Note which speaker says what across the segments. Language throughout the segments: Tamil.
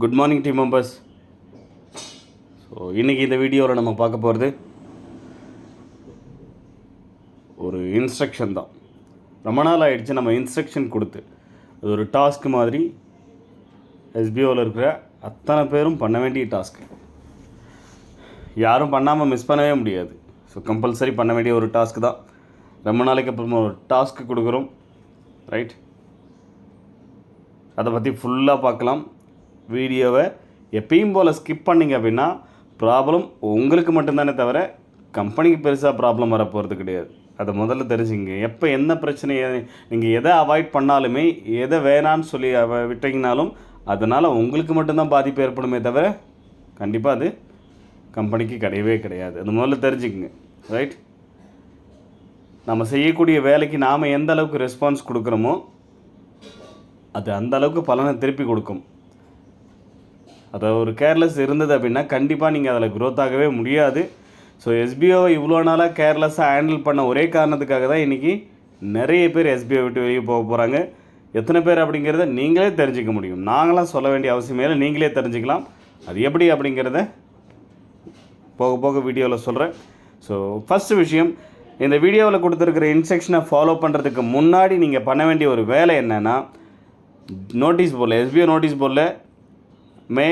Speaker 1: Good morning team members. So இன்றைக்கி இந்த வீடியோவில் நம்ம பார்க்க போகிறது ஒரு இன்ஸ்ட்ரக்ஷன் தான். ரொம்ப நாள் ஆகிடுச்சு நம்ம இன்ஸ்ட்ரக்ஷன் கொடுத்து. அது ஒரு டாஸ்க் மாதிரி எஸ்பிஓவில் இருக்கிற அத்தனை பேரும் பண்ண வேண்டிய டாஸ்க்கு. யாரும் பண்ணாமல் மிஸ் பண்ணவே முடியாது. ஸோ கம்பல்சரி பண்ண வேண்டிய ஒரு டாஸ்க்கு தான். ரொம்ப நாளைக்கு அப்புறமா ஒரு டாஸ்க்கு கொடுக்குறோம், ரைட்? அதை பற்றி ஃபுல்லாக பார்க்கலாம். வீடியோவை எப்பயும் போல் ஸ்கிப் பண்ணிங்க அப்படின்னா ப்ராப்ளம் உங்களுக்கு மட்டும்தானே தவிர கம்பெனிக்கு பெருசாக ப்ராப்ளம் வரப்போகிறது கிடையாது. அதை முதல்ல தெரிஞ்சுங்க. எப்போ என்ன பிரச்சனையை நீங்கள் எதை அவாய்ட் பண்ணாலுமே, எதை வேணான்னு சொல்லி விட்டீங்கனாலும் அதனால் உங்களுக்கு மட்டும்தான் பாதிப்பு ஏற்படுமே தவிர கண்டிப்பாக அது கம்பெனிக்கு கிடையவே கிடையாது. அது முதல்ல தெரிஞ்சுக்குங்க, ரைட்? நம்ம செய்யக்கூடிய வேலைக்கு நாம் எந்த அளவுக்கு ரெஸ்பான்ஸ் கொடுக்குறோமோ அது அந்த அளவுக்கு பலனை திருப்பி கொடுக்கும். அதை ஒரு கேர்லெஸ் இருந்தது அப்படின்னா கண்டிப்பாக நீங்கள் அதில் க்ரோத் ஆகவே முடியாது. ஸோ எஸ்பிஓவை இவ்வளோ நாளாக கேர்லெஸ்ஸாக ஹேண்டில் பண்ண ஒரே காரணத்துக்காக தான் இன்றைக்கி நிறைய பேர் எஸ்பிஓ விட்டு வெளியே போக போகிறாங்க. எத்தனை பேர் அப்படிங்கிறத நீங்களே தெரிஞ்சிக்க முடியும். நாங்களாம் சொல்ல வேண்டிய அவசியமே இல்லை, நீங்களே தெரிஞ்சுக்கலாம். அது எப்படி அப்படிங்கிறத போக போக வீடியோவில் சொல்கிறேன். ஸோ ஃபஸ்ட்டு விஷயம், இந்த வீடியோவில் கொடுத்துருக்கிற இன்ஸ்ட்ரக்ஷனை ஃபாலோ பண்ணுறதுக்கு முன்னாடி நீங்கள் பண்ண வேண்டிய ஒரு வேலை என்னென்னா, நோட்டீஸ் போர்டில், எஸ்பிஓ நோட்டீஸ் போர்டில் மே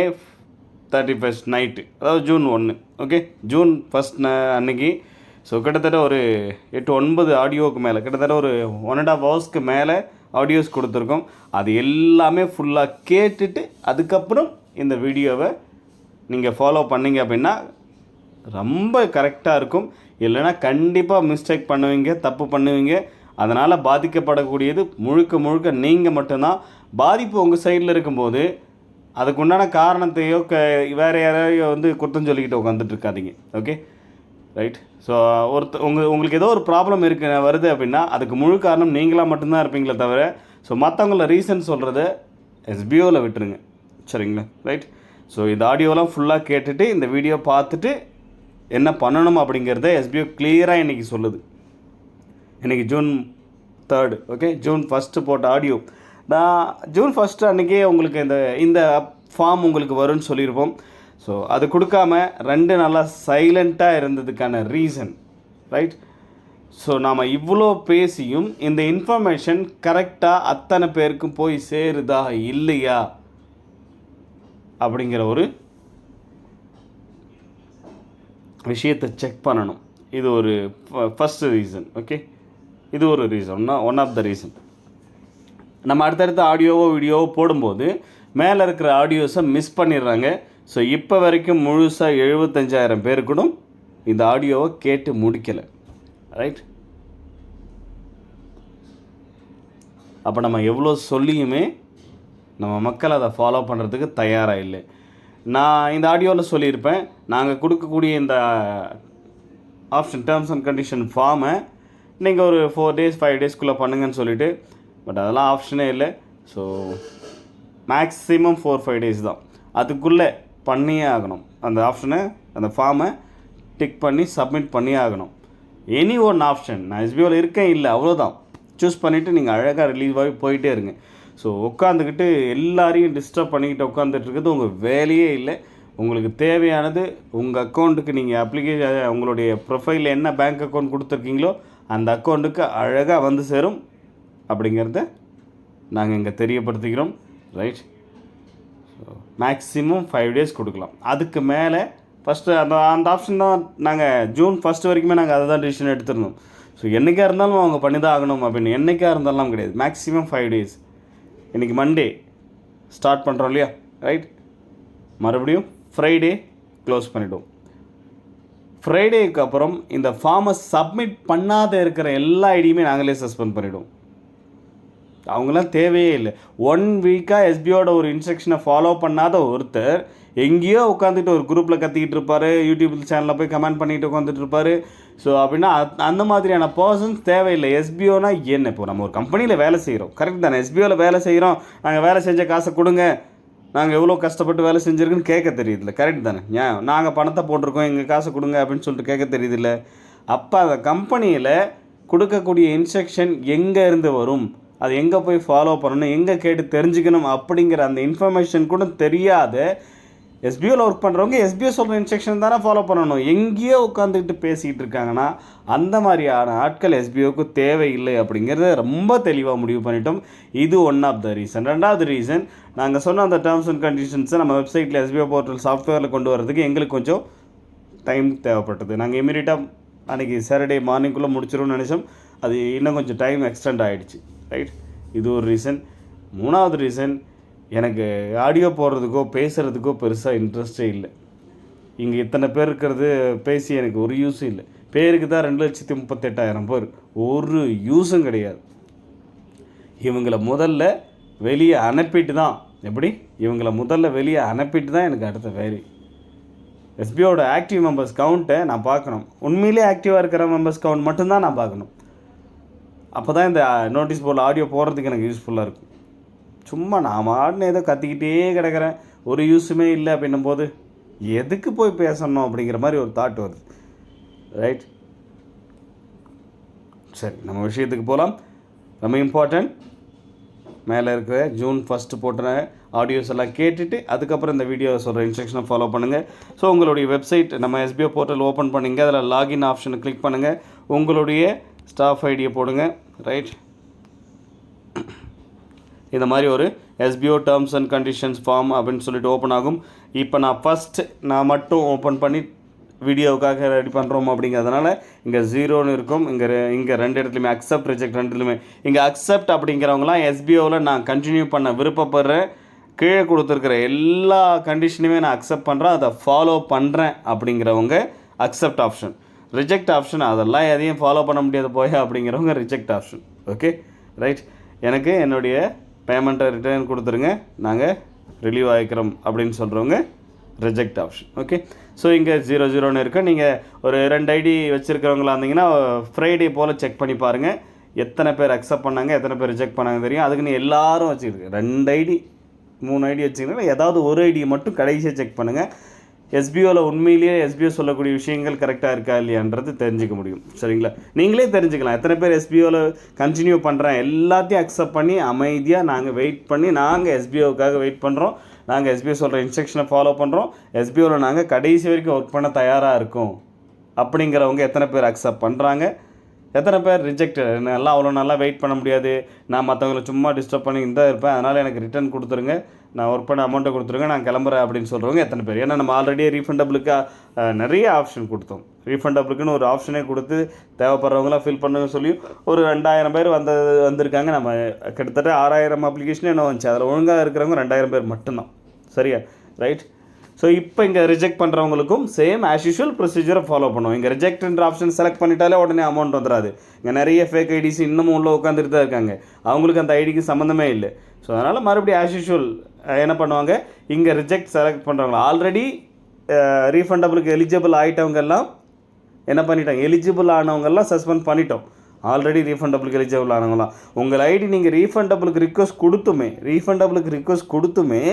Speaker 1: 31 நைட்டு, அதாவது ஜூன் 1, ஓகே, ஜூன் 1 அன்னைக்கு. ஸோ கிட்டத்தட்ட ஒரு 8-9 ஆடியோவுக்கு மேலே, கிட்டத்தட்ட ஒரு 1.5 ஹவர்ஸ்க்கு மேலே ஆடியோஸ் கொடுத்துருக்கோம். அது எல்லாமே ஃபுல்லாக கேட்டுட்டு அதுக்கப்புறம் இந்த வீடியோவை நீங்கள் ஃபாலோ பண்ணிங்க அப்படின்னா ரொம்ப கரெக்டாக இருக்கும். இல்லைனா கண்டிப்பாக மிஸ்டேக் பண்ணுவீங்க, தப்பு பண்ணுவீங்க. அதனால் பாதிக்கப்படக்கூடியது முழுக்க முழுக்க நீங்கள் மட்டும்தான். பாதிப்பு உங்கள் சைடில் இருக்கும்போது அதுக்கு உண்டான காரணத்தையோ வேறு யாரையோ குற்றம் சொல்லிக்கிட்டு உட்காந்துட்டு இருக்காதீங்க, ஓகே, ரைட்? ஸோ உங்களுக்கு ஏதோ ஒரு ப்ராப்ளம் வருது அப்படின்னா அதுக்கு முழு காரணம் நீங்களாக மட்டும்தான் இருப்பீங்களே தவிர ஸோ மற்றவங்கள ரீசன் சொல்கிறத எஸ்பிஓவில் விட்டுருங்க, சரிங்களா? ரைட்? ஸோ இந்த ஆடியோலாம் ஃபுல்லாக கேட்டுட்டு இந்த வீடியோ பார்த்துட்டு என்ன பண்ணணும் அப்படிங்கிறத எஸ்பிஓ கிளியராக இன்றைக்கி சொல்லுது. இன்றைக்கி ஜூன் 3, ஓகே, ஜூன் 1 போட்ட ஆடியோ. நான் ஜூன் 1 அன்றைக்கே உங்களுக்கு இந்த ஃபார்ம் உங்களுக்கு வரும்னு சொல்லியிருப்போம். ஸோ அது கொடுக்காம 2 நாளாக சைலண்ட்டாக இருந்ததுக்கான ரீசன், ரைட்? ஸோ நாம் இவ்வளோ பேசியும் இந்த இன்ஃபர்மேஷன் கரெக்டாக அத்தனை பேருக்கும் போய் சேருதா இல்லையா அப்படிங்கிற ஒரு விஷயத்தை செக் பண்ணணும். இது ஒரு ஃபஸ்ட்டு ரீசன், ஓகே. இது ஒரு reason, one of the reason. நம்ம அடுத்தடுத்த ஆடியோவோ வீடியோவோ போடும்போது மேலே இருக்கிற ஆடியோஸை மிஸ் பண்ணிடுறாங்க. ஸோ இப்போ வரைக்கும் முழுசாக 75,000 பேர் கூட இந்த ஆடியோவை கேட்டு முடிக்கலை, ரைட்? அப்போ நம்ம எவ்வளோ சொல்லியுமே நம்ம மக்கள் அதை ஃபாலோ பண்ணுறதுக்கு தயாராக இல்லை. நான் இந்த ஆடியோவில் சொல்லியிருப்பேன், நாங்கள் கொடுக்கக்கூடிய இந்த ஆப்ஷன் டேர்ம்ஸ் அண்ட் கண்டிஷன் ஃபார்மை நீங்கள் ஒரு 4 days 5 daysக்குள்ளே பண்ணுங்கன்னு சொல்லிவிட்டு, பட் அதெல்லாம் ஆப்ஷனே இல்லை. ஸோ மேக்ஸிமம் 4-5 days தான், அதுக்குள்ளே பண்ணியே ஆகணும். அந்த ஆப்ஷனை, அந்த ஃபார்மை டிக் பண்ணி சப்மிட் பண்ணியே ஆகணும். எனி ஒன் ஆப்ஷன், நான் எஸ்பிஓவில் இருக்கேன் இல்லை அவ்வளோதான், சூஸ் பண்ணிவிட்டு நீங்கள் அழகாக ரிலீவ் ஆகி போயிட்டே இருங்க. ஸோ உட்காந்துக்கிட்டு எல்லாரையும் டிஸ்டர்ப் பண்ணிக்கிட்டு உட்காந்துட்டு இருக்கிறது உங்கள் வேலையே இல்லை. உங்களுக்கு தேவையானது உங்கள் அக்கௌண்ட்டுக்கு நீங்கள் அப்ளிகேஷன், உங்களுடைய ப்ரொஃபைலில் என்ன பேங்க் அக்கௌண்ட் கொடுத்துருக்கீங்களோ அந்த அக்கௌண்ட்டுக்கு அழகாக வந்து சேரும் அப்படிங்கிறத நாங்கள் இங்கே தெரியப்படுத்திக்கிறோம், ரைட்? ஸோ மேக்ஸிமம் 5 days கொடுக்கலாம். அதுக்கு மேலே ஃபஸ்ட்டு அந்த ஆப்ஷன் தான் நாங்கள் ஜூன் 1 வரைக்குமே நாங்கள் அதை தான் டிசிஷன் எடுத்துருந்தோம். ஸோ என்றைக்காக இருந்தாலும் அவங்க பண்ணி தான் ஆகணும் அப்படின்னு என்றைக்காக இருந்தாலும் கிடையாது. Maximum 5 days. இன்றைக்கி மண்டே ஸ்டார்ட் பண்ணுறோம் இல்லையா, ரைட்? மறுபடியும் ஃப்ரைடே க்ளோஸ் பண்ணிவிடுவோம். ஃப்ரைடேக்கு அப்புறம் இந்த ஃபார்மை சப்மிட் பண்ணாத இருக்கிற எல்லா ஐடியுமே நாங்களே சஸ்பெண்ட் பண்ணிவிடுவோம். அவங்களாம் தேவையே இல்லை. 1 வீக்காக எஸ்பிஓட ஒரு இன்ஸ்ட்ரக்ஷனை ஃபாலோ பண்ணாத ஒருத்தர் எங்கேயோ உட்காந்துட்டு ஒரு குரூப்பில் கத்திக்கிட்டு இருப்பார், யூடியூப் சேனலில் போய் கமெண்ட் பண்ணிட்டு உட்காந்துட்டு இருப்பார். ஸோ அப்படின்னா அந்த மாதிரியான பர்சன்ஸ் தேவையில்லை. எஸ்பிஓனா என்ன? இப்போ நம்ம ஒரு கம்பெனியில் வேலை செய்கிறோம், கரெக்ட் தானே? எஸ்பிஓவில் வேலை செய்கிறோம், நாங்கள் வேலை செஞ்ச காசை கொடுங்க, நாங்கள் எவ்வளோ கஷ்டப்பட்டு வேலை செஞ்சுருக்குன்னு கேட்க தெரியுதில்ல, கரெக்ட் தானே? ஏன் நாங்கள் பணத்தை போட்டிருக்கோம், எங்கள் காசை கொடுங்க அப்படின்னு சொல்லிட்டு கேட்க தெரியுதில்ல. அப்போ அந்த கம்பெனியில் கொடுக்கக்கூடிய இன்ஸ்ட்ரக்ஷன் எங்கே இருந்து வரும் அது எங்கே போய் ஃபாலோ பண்ணணும், எங்கே கேட்டு தெரிஞ்சுக்கணும் அப்படிங்கிற அந்த இன்ஃபர்மேஷன் கூட தெரியாத எஸ்பிஓவில் ஒர்க் பண்ணுறவங்க எஸ்பிஓ சொல்கிற இன்ஸ்ட்ரக்ஷன் தானே ஃபாலோ பண்ணணும். எங்கேயோ உட்காந்துக்கிட்டு பேசிக்கிட்டு இருக்காங்கன்னா அந்த மாதிரியான ஆட்கள் எஸ்பிஓக்கு தேவையில்லை அப்படிங்கிறத ரொம்ப தெளிவாக முடிவு பண்ணிட்டோம். இது ஒன் ஆஃப் த ரீசன். ரெண்டாவது ரீசன், நாங்கள் சொன்ன அந்த டேர்ம்ஸ் அண்ட் கண்டிஷன்ஸை நம்ம வெப்சைட்டில் எஸ்பிஓ போர்ட்டல் சாஃப்ட்வேரில் கொண்டு வரதுக்கு எங்களுக்கு கொஞ்சம் டைம் தேவைப்பட்டது. நாங்கள் இமீடியட்டாக அன்றைக்கி சாட்டர்டே மார்னிங்குள்ளே முடிச்சிடும்னு நினச்சோம். அது இன்னும் கொஞ்சம் டைம் எக்ஸ்டெண்ட் ஆகிடுச்சு. ரைட், இது ஒரு ரீசன். மூணாவது ரீசன், எனக்கு ஆடியோ போடுறதுக்கோ பேசுகிறதுக்கோ பெருசாக இன்ட்ரெஸ்டே இல்லை. இங்கே இத்தனை பேர் இருக்கிறது பேசி எனக்கு ஒரு யூஸும் இல்லை. பேருக்கு தான் 2,38,000 பேர், ஒரு யூஸும் கிடையாது. இவங்களை முதல்ல வெளியே அனுப்பிட்டு தான், எப்படி இவங்களை முதல்ல வெளியே அனுப்பிட்டு தான் எனக்கு அடுத்த வேறு எஸ்பிஓட ஆக்டிவ் மெம்பர்ஸ் கவுண்ட்டை நான் பார்க்கணும். உண்மையிலே ஆக்டிவாக இருக்கிற மெம்பர்ஸ் கவுண்ட் மட்டும்தான் நான் பார்க்கணும். அப்போ தான் இந்த நோட்டீஸ் போர்டில் ஆடியோ போடுறதுக்கு எனக்கு யூஸ்ஃபுல்லாக இருக்கும். சும்மா நான் ஆடின ஏதோ கத்திக்கிட்டே கிடக்கிறேன், ஒரு யூஸுமே இல்லை அப்படின்னும் போது எதுக்கு போய் பேசணும் அப்படிங்கிற மாதிரி ஒரு தாட் வருது. ரைட், சரி, நம்ம விஷயத்துக்கு போகலாம். ரொம்ப இம்பார்ட்டன்ட், மேலே இருக்கிற June 1 போட்ட ஆடியோஸ் எல்லாம் கேட்டுட்டு அதுக்கப்புறம் இந்த வீடியோ சொல்கிற இன்ஸ்ட்ரக்ஷனை ஃபாலோ பண்ணுங்கள். ஸோ உங்களுடைய வெப்சைட் நம்ம எஸ்பிஓ போர்ட்டல் ஓப்பன் பண்ணிங்க, அதில் லாகின் ஆப்ஷனை கிளிக் பண்ணுங்கள், உங்களுடைய ஸ்டாஃப் ஐடியை போடுங்க. ரைட், இந்த மாதிரி ஒரு SPO terms and conditions form அப்படின்னு சொல்லிட்டு ஓப்பன் ஆகும். இப்போ நான் மட்டும் ஓப்பன் பண்ணி வீடியோவுக்காக ரெடி பண்ணுறோம் அப்படிங்கிறதுனால இங்கே 0ன்னு இருக்கும். இங்கே ரெண்டு இடத்துலையுமே அக்செப்ட் ரிஜெக்ட் ரெண்டுலையுமே. இங்கே அக்செப்ட் அப்படிங்கிறவங்களாம் எஸ்பிஓவில் நான் கண்டினியூ பண்ண விருப்பப்படுறேன், கீழே கொடுத்துருக்கிற எல்லா கண்டிஷனுமே நான் அக்செப்ட் பண்ணுறேன், அதை ஃபாலோ பண்ணுறேன் அப்படிங்கிறவங்க அக்செப்ட் ஆப்ஷன். ரிஜெக்ட் ஆப்ஷன் அதெல்லாம் எதையும் ஃபாலோ பண்ண முடியாது போய் அப்படிங்கிறவங்க ரிஜெக்ட் ஆப்ஷன். ஓகே, ரைட், எனக்கு என்னுடைய பேமெண்ட்டை ரிட்டர்ன் கொடுத்துருங்க, நாங்கள் ரிலீவ் ஆகிக்கிறோம் அப்படின்னு சொல்கிறவங்க ரிஜெக்ட் ஆப்ஷன். ஓகே, ஸோ இங்கே 0-0ன்னு இருக்குது. நீங்கள் ஒரு 2 ஐடி வச்சுருக்கிறவங்களா இருந்தீங்கன்னா ஃப்ரைடே போல் செக் பண்ணி பாருங்கள், எத்தனை பேர் அக்செப்ட் பண்ணாங்க, எத்தனை பேர் ரிஜெக்ட் பண்ணாங்க தெரியும். அதுக்குன்னு எல்லாரும் வச்சுருக்கு 2 ஐடி 3 ஐடி வச்சுக்கிங்கன்னா ஏதாவது ஒரு ஐடியை மட்டும் கடைசியாக செக் பண்ணுங்கள். எஸ்பிஓவில் உண்மையிலேயே எஸ்பிஓ சொல்லக்கூடிய விஷயங்கள் கரெக்டாக இருக்கா இல்லையான்றது தெரிஞ்சிக்க முடியும். சரிங்களா, நீங்களே தெரிஞ்சுக்கலாம் எத்தனை பேர் எஸ்பிஓவில் கண்டினியூ பண்ணுறேன், எல்லாத்தையும் அக்செப்ட் பண்ணி அமைதியாக நாங்கள் வெயிட் பண்ணி நாங்கள் எஸ்பிஓவுக்காக வெயிட் பண்ணுறோம், நாங்கள் எஸ்பிஓ சொல்கிற இன்ஸ்ட்ரக்ஷனை ஃபாலோ பண்ணுறோம், எஸ்பிஓவில் நாங்கள் கடைசி வரைக்கும் ஒர்க் பண்ண தயாராக இருக்கோம் அப்படிங்கிறவங்க எத்தனை பேர் அக்செப்ட் பண்ணுறாங்க, எத்தனை பேர் ரிஜெக்ட், எல்லாம் அவ்வளோ நல்லா வெயிட் பண்ண முடியாது, நான் மற்றவங்களை சும்மா டிஸ்டர்ப் பண்ணி தான் இருப்பேன், அதனால் எனக்கு ரிட்டர்ன் கொடுத்துருங்க, நான் ஒர்க் பண்ண அமௌண்ட்டை கொடுத்துருங்க, நான் கிளம்புறேன் அப்படின்னு சொல்கிறவங்க எத்தனை பேர். ஏன்னா நம்ம ஆல்ரெடி ரீஃபண்டபிளுக்காக நிறைய ஆப்ஷன் கொடுத்தோம். ரீஃபண்டபிளுக்குன்னு ஒரு ஆப்ஷனே கொடுத்து தேவைப்படுறவங்களாம் ஃபில் பண்ணுன்னு சொல்லி ஒரு 2,000 பேர் வந்திருக்காங்க. நம்ம கிட்டத்தட்ட 6,000 அப்ளிகேஷனே என்ன வந்துச்சு, அதில் ஒழுங்காக இருக்கிறவங்க 2,000 பேர் மட்டும்தான். சரியா, ரைட். ஸோ இப்போ இங்கே ரிஜெக்ட் பண்ணுறவங்களுக்கும் சேம் ஆஸ் யூஷுவல் ப்ரொசீஜரை ஃபாலோ பண்ணுவோம். இங்கே ரிஜெக்ட்ன்ற ஆப்ஷன் செலக்ட் பண்ணிட்டாலே உடனே அமௌண்ட் வந்துடாது. இங்கே நிறைய ஃபேக் ஐடிஸ் இன்னமும் உள்ள உட்காந்துட்டு தான் இருக்காங்க, அவங்களுக்கு அந்த ஐடிக்கு சம்மந்தமே இல்லை. ஸோ அதனால் மறுபடியும் ஆஸ் யூஷுவல் என்ன பண்ணுவாங்க, இங்கே ரிஜெக்ட் செலக்ட் பண்ணுறவங்க ஆல்ரெடி ரீஃபண்டபிளுக்கு எலிஜிபிள் ஆகிட்டவங்கெல்லாம் என்ன பண்ணிட்டாங்க, எலிஜிபிள் ஆனவங்கெல்லாம் சஸ்பெண்ட் பண்ணிட்டோம். ஆல்ரெடி ரீஃபண்டபிளுக்கு எலிஜிபிள் ஆனவங்களாம் உங்கள் ஐடி நீங்கள் ரீஃபண்டபிளுக்கு ரிக்வஸ்ட் கொடுத்துமே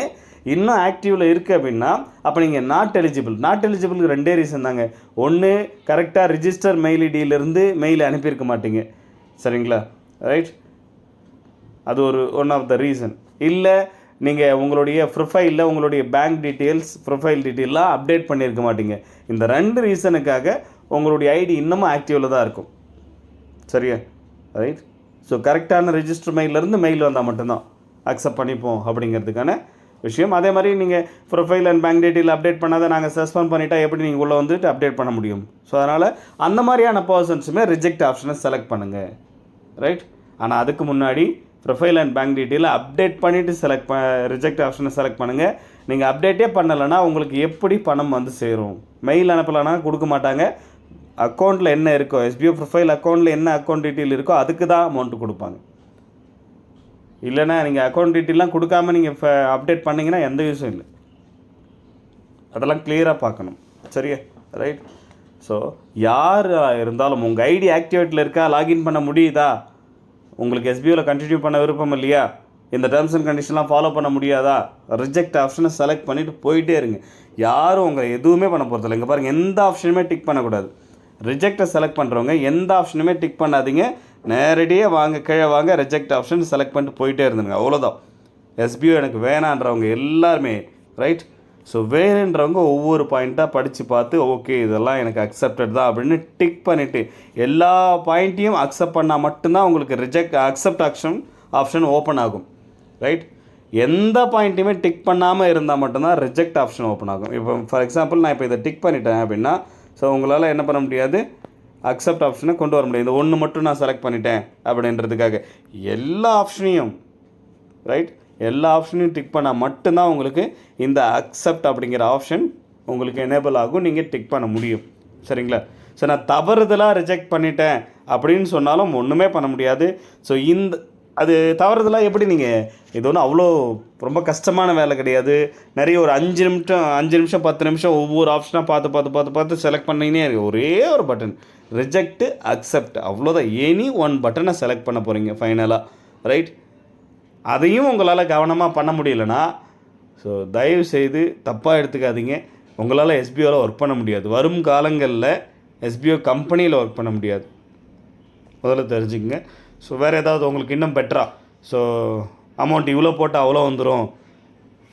Speaker 1: இன்னும் ஆக்டிவில் இருக்குது அப்படின்னா அப்போ நீங்கள் நாட் எலிஜிபிளுக்கு 2 ரீசன் தாங்க. ஒன்று, கரெக்டாக ரிஜிஸ்டர் மெயில் ஐடியிலேருந்து மெயில் அனுப்பியிருக்க மாட்டீங்க. சரிங்களா, ரைட், அது ஒன் ஆஃப் த ரீசன். இல்லை நீங்கள் உங்களுடைய ப்ரொஃபைலில் உங்களுடைய பேங்க் டீட்டெயில்ஸ் ப்ரொஃபைல் டீட்டெயிலாம் அப்டேட் பண்ணியிருக்க மாட்டீங்க. இந்த 2 ரீசனுக்காக உங்களுடைய ஐடி இன்னமும் ஆக்டிவில் தான் இருக்கும். சரியா, ரைட். ஸோ கரெக்டான ரிஜிஸ்டர் மெயிலேருந்து மெயில் வந்தால் மட்டும்தான் அக்செப்ட் பண்ணிப்போம் அப்படிங்கிறதுக்கான விஷயம். அதே மாதிரி நீங்கள் profile and bank detail update பண்ணாத நாங்கள் சஸ்பெண்ட் பண்ணிட்டா எப்படி நீங்கள் உள்ளே வந்துட்டு அப்டேட் பண்ண முடியும்? ஸோ அதனால் அந்த மாதிரியான பர்சன்ஸுமே ரிஜெக்ட் ஆப்ஷனை செலக்ட் பண்ணுங்கள். ரைட், ஆனால் அதுக்கு முன்னாடி ப்ரொஃபைல் அண்ட் பேங்க் டீட்டெயிலை அப்டேட் பண்ணிவிட்டு ரிஜெக்ட் ஆப்ஷனை செலக்ட் பண்ணுங்கள். நீங்கள் அப்டேட்டே பண்ணலைன்னா உங்களுக்கு எப்படி பணம் வந்து சேரும்? மெயில் அனுப்பலைன்னா கொடுக்க மாட்டாங்க. அக்கௌண்ட்டில் என்ன இருக்கோ, எஸ்பிஓ ப்ரொஃபைல் அக்கௌண்ட்டில் என்ன அக்கௌண்ட் டீட்டெயில் இருக்கோ அதுக்கு தான் அமௌண்ட்டு கொடுப்பாங்க. இல்லைன்னா நீங்கள் அக்கௌண்ட் டீட்டெயிலாம் கொடுக்காம நீங்கள் அப்டேட் பண்ணிங்கன்னா எந்த யூஸும் இல்லை. அதெல்லாம் கிளியராக பார்க்கணும். சரியா, ரைட். ஸோ யார் இருந்தாலும் உங்கள் ஐடி ஆக்டிவேட்டில் இருக்கா, லாகின் பண்ண முடியுதா, உங்களுக்கு எஸ்பிஓவில் கண்டினியூ பண்ண விருப்பம் இல்லையா, இந்த டேர்ம்ஸ் அண்ட் கண்டிஷன்லாம் ஃபாலோ பண்ண முடியாதா, ரிஜெக்ட் ஆப்ஷனை செலக்ட் பண்ணிவிட்டு போயிட்டே இருங்க. யாரும் உங்களை எதுவுமே பண்ண போகிறதில்ல. இங்கே பாருங்கள், எந்த ஆப்ஷனுமே டிக் பண்ணக்கூடாது. ரிஜெக்டை செலக்ட் பண்ணுறவங்க எந்த ஆப்ஷனுமே டிக் பண்ணாதீங்க. நேரடியாக வாங்க, கீழே வாங்க, ரிஜெக்ட் ஆப்ஷன் செலக்ட் பண்ணிட்டு போயிட்டே இருந்துங்க. அவ்வளோதான். எஸ்பிஓ எனக்கு வேணான்றவங்க எல்லாருமே, ரைட்? ஸோ வேணுன்றவங்க ஒவ்வொரு பாயிண்ட்டாக படித்து பார்த்து, ஓகே இதெல்லாம் எனக்கு அக்செப்டட் தான் அப்படின்னு டிக் பண்ணிவிட்டு, எல்லா பாயிண்ட்டையும் அக்செப்ட் பண்ணால் மட்டும்தான் உங்களுக்கு அக்செப்ட் ஆப்ஷன் ஓப்பன் ஆகும், ரைட்? எந்த பாயிண்ட்டையுமே டிக் பண்ணாமல் இருந்தால் மட்டும்தான் ரிஜெக்ட் ஆப்ஷன் ஓப்பன் ஆகும். இப்போ ஃபார் எக்ஸாம்பிள் நான் இப்போ இதை டிக் பண்ணிட்டேன் அப்படின்னா, ஸோ உங்களால் என்ன பண்ண முடியாது, அக்செப்ட் ஆப்ஷனை கொண்டு வர முடியாது. இந்த ஒன்று மட்டும் நான் செலக்ட் பண்ணிட்டேன் அப்படின்றதுக்காக எல்லா ஆப்ஷனையும், ரைட், எல்லா ஆப்ஷனையும் டிக் பண்ணால் மட்டும்தான் உங்களுக்கு இந்த அக்செப்ட் அப்படிங்கிற ஆப்ஷன் உங்களுக்கு எனேபிள் ஆகும், நீங்கள் டிக் பண்ண முடியும். சரிங்களா? ஸோ நான் தவறுதலாக ரிஜெக்ட் பண்ணிட்டேன் அப்படின்னு சொன்னாலும் ஒன்றுமே பண்ண முடியாது. ஸோ அது தவறுதலாக எப்படி நீங்கள், இது ஒன்றும் அவ்வளோ ரொம்ப கஷ்டமான வேலை கிடையாது. நிறைய ஒரு 5 நிமிஷம் 10 நிமிஷம் ஒவ்வொரு ஆப்ஷனாக பார்த்து செலக்ட் பண்ணினே இருக்குது. ஒரே ஒரு பட்டன் ரிஜெக்ட், அக்செப்ட், அவ்வளோதான். எனி ஒன் பட்டனை செலக்ட் பண்ண போகிறீங்க ஃபைனலாக, ரைட்? அதையும் உங்களால் கவனமாக பண்ண முடியலன்னா, ஸோ தயவு செய்து தப்பாக எடுத்துக்காதீங்க. உங்களால் எஸ்பிஓவில் ஒர்க் பண்ண முடியாது. வரும் காலங்களில் எஸ்பிஓ கம்பெனியில் ஒர்க் பண்ண முடியாது, முதல்ல தெரிஞ்சுக்கங்க. ஸோ வேறு ஏதாவது உங்களுக்கு இன்னும் பெட்டராக, ஸோ அமௌண்ட் இவ்வளோ போட்டால் அவ்வளோ வந்துடும்,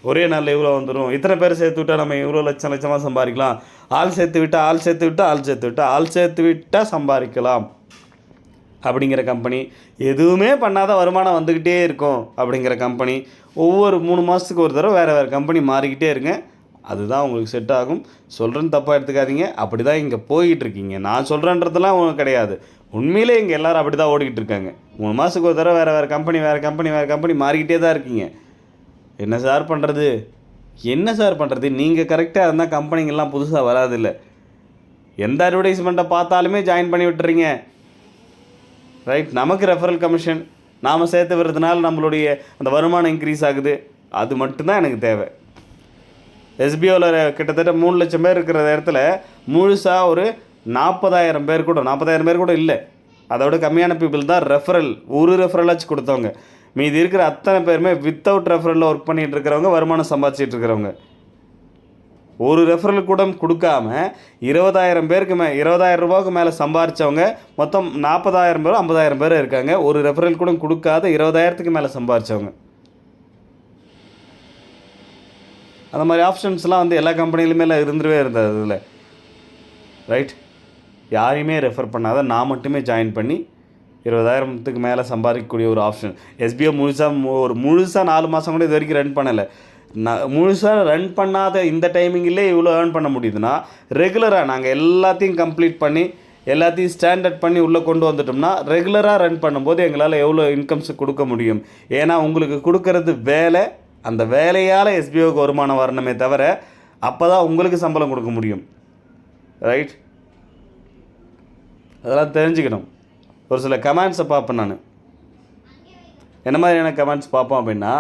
Speaker 1: ஒரே நாளில் இவ்வளோ வந்துடும், இத்தனை பேர் சேர்த்து விட்டால் நம்ம இவ்வளோ லட்சமாக சம்பாதிக்கலாம், ஆள் சேர்த்து விட்டால் சம்பாதிக்கலாம் அப்படிங்கிற கம்பெனி, எதுவுமே பண்ணாத வருமானம் வந்துக்கிட்டே இருக்கும் அப்படிங்கிற கம்பெனி, ஒவ்வொரு 3 மாதத்துக்கு ஒரு தடவை வேறு கம்பெனி மாறிக்கிட்டே இருங்க. அதுதான் உங்களுக்கு செட் ஆகும். சொல்கிறேன்னு தப்பாக எடுத்துக்காதீங்க. அப்படி தான் இங்கே போய்கிட்டுருக்கீங்க. நான் சொல்கிறேன்றதெல்லாம் கிடையாது. உண்மையிலே இங்கே எல்லோரும் அப்படி தான் ஓடிக்கிட்டு இருக்காங்க. 3 மாதத்துக்கு ஒரு தடவை வேறு கம்பெனி மாறிக்கிட்டே தான் இருக்கீங்க. என்ன சார் பண்ணுறது? நீங்கள் கரெக்டாக இருந்தால் கம்பெனிங்கெல்லாம் புதுசாக வராதில்ல. எந்த அட்வர்டைஸ்மெண்ட்டை பார்த்தாலுமே ஜாயின் பண்ணி விட்டுறீங்க, ரைட்? நமக்கு ரெஃபரல் கமிஷன் நாம் சேர்த்து விடுறதுனால நம்மளுடைய அந்த வருமானம் இன்க்ரீஸ் ஆகுது. அது மட்டும்தான் எனக்கு தேவை. எஸ்பிஓவில் கிட்டத்தட்ட 3 லட்சம் பேர் இருக்கிற இடத்துல முழுசாக ஒரு 40,000 பேர் கூட இல்லை, அதோட கம்மியான பீப்புள் தான் ரெஃபரல், ஒரு ரெஃபரலாச்சும் கொடுத்தவங்க. மீதி இருக்கிற அத்தனை பேருமே வித்தவுட் ரெஃபரலில் ஒர்க் பண்ணிகிட்டு இருக்கிறவங்க, வருமானம் சம்பாதிச்சிட்டு இருக்கிறவங்க. ஒரு ரெஃபரல் கூட கொடுக்காம 20,000 ரூபாய்க்கு மேலே சம்பாரித்தவங்க மொத்தம் 40,000 பேரும் 50,000 பேர் இருக்காங்க. ஒரு ரெஃபரல் கூட கொடுக்காத 20,000க்கு மேலே சம்பாரித்தவங்க. அந்த மாதிரி ஆப்ஷன்ஸ்லாம் வந்து எல்லா கம்பெனிலுமே இருந்துருவே இருந்தது இதில், ரைட்? யாரையுமே ரெஃபர் பண்ணாத நான் மட்டுமே ஜாயின் பண்ணி 20,000க்கு மேலே சம்பாதிக்கக்கூடிய ஒரு ஆப்ஷன். எஸ்பிஓ முழுசாக 4 மாதம் கூட இது வரைக்கும் ரன் பண்ணலை. முழுசாக ரன் பண்ணாத இந்த டைமிங்கிலே இவ்வளோ ஏர்ன் பண்ண முடியுதுன்னா, ரெகுலராக நாங்கள் எல்லாத்தையும் கம்ப்ளீட் பண்ணி எல்லாத்தையும் ஸ்டாண்டர்ட் பண்ணி உள்ளே கொண்டு வந்துட்டோம்னா, ரெகுலராக ரன் பண்ணும்போது எங்களால் எவ்வளோ இன்கம்ஸ் கொடுக்க முடியும். ஏன்னா உங்களுக்கு கொடுக்கறது வேலை, அந்த வேலையால் எஸ்பிஓக்கு வருமானம் வரணுமே தவிர அப்போ தான் உங்களுக்கு சம்பளம் கொடுக்க முடியும், ரைட்? அதெல்லாம் தெரிஞ்சுக்கணும். ஒரு சில கமெண்ட்ஸை பார்ப்பேன் நான். என்ன மாதிரியான கமெண்ட்ஸ் பார்ப்போம் அப்படின்னா,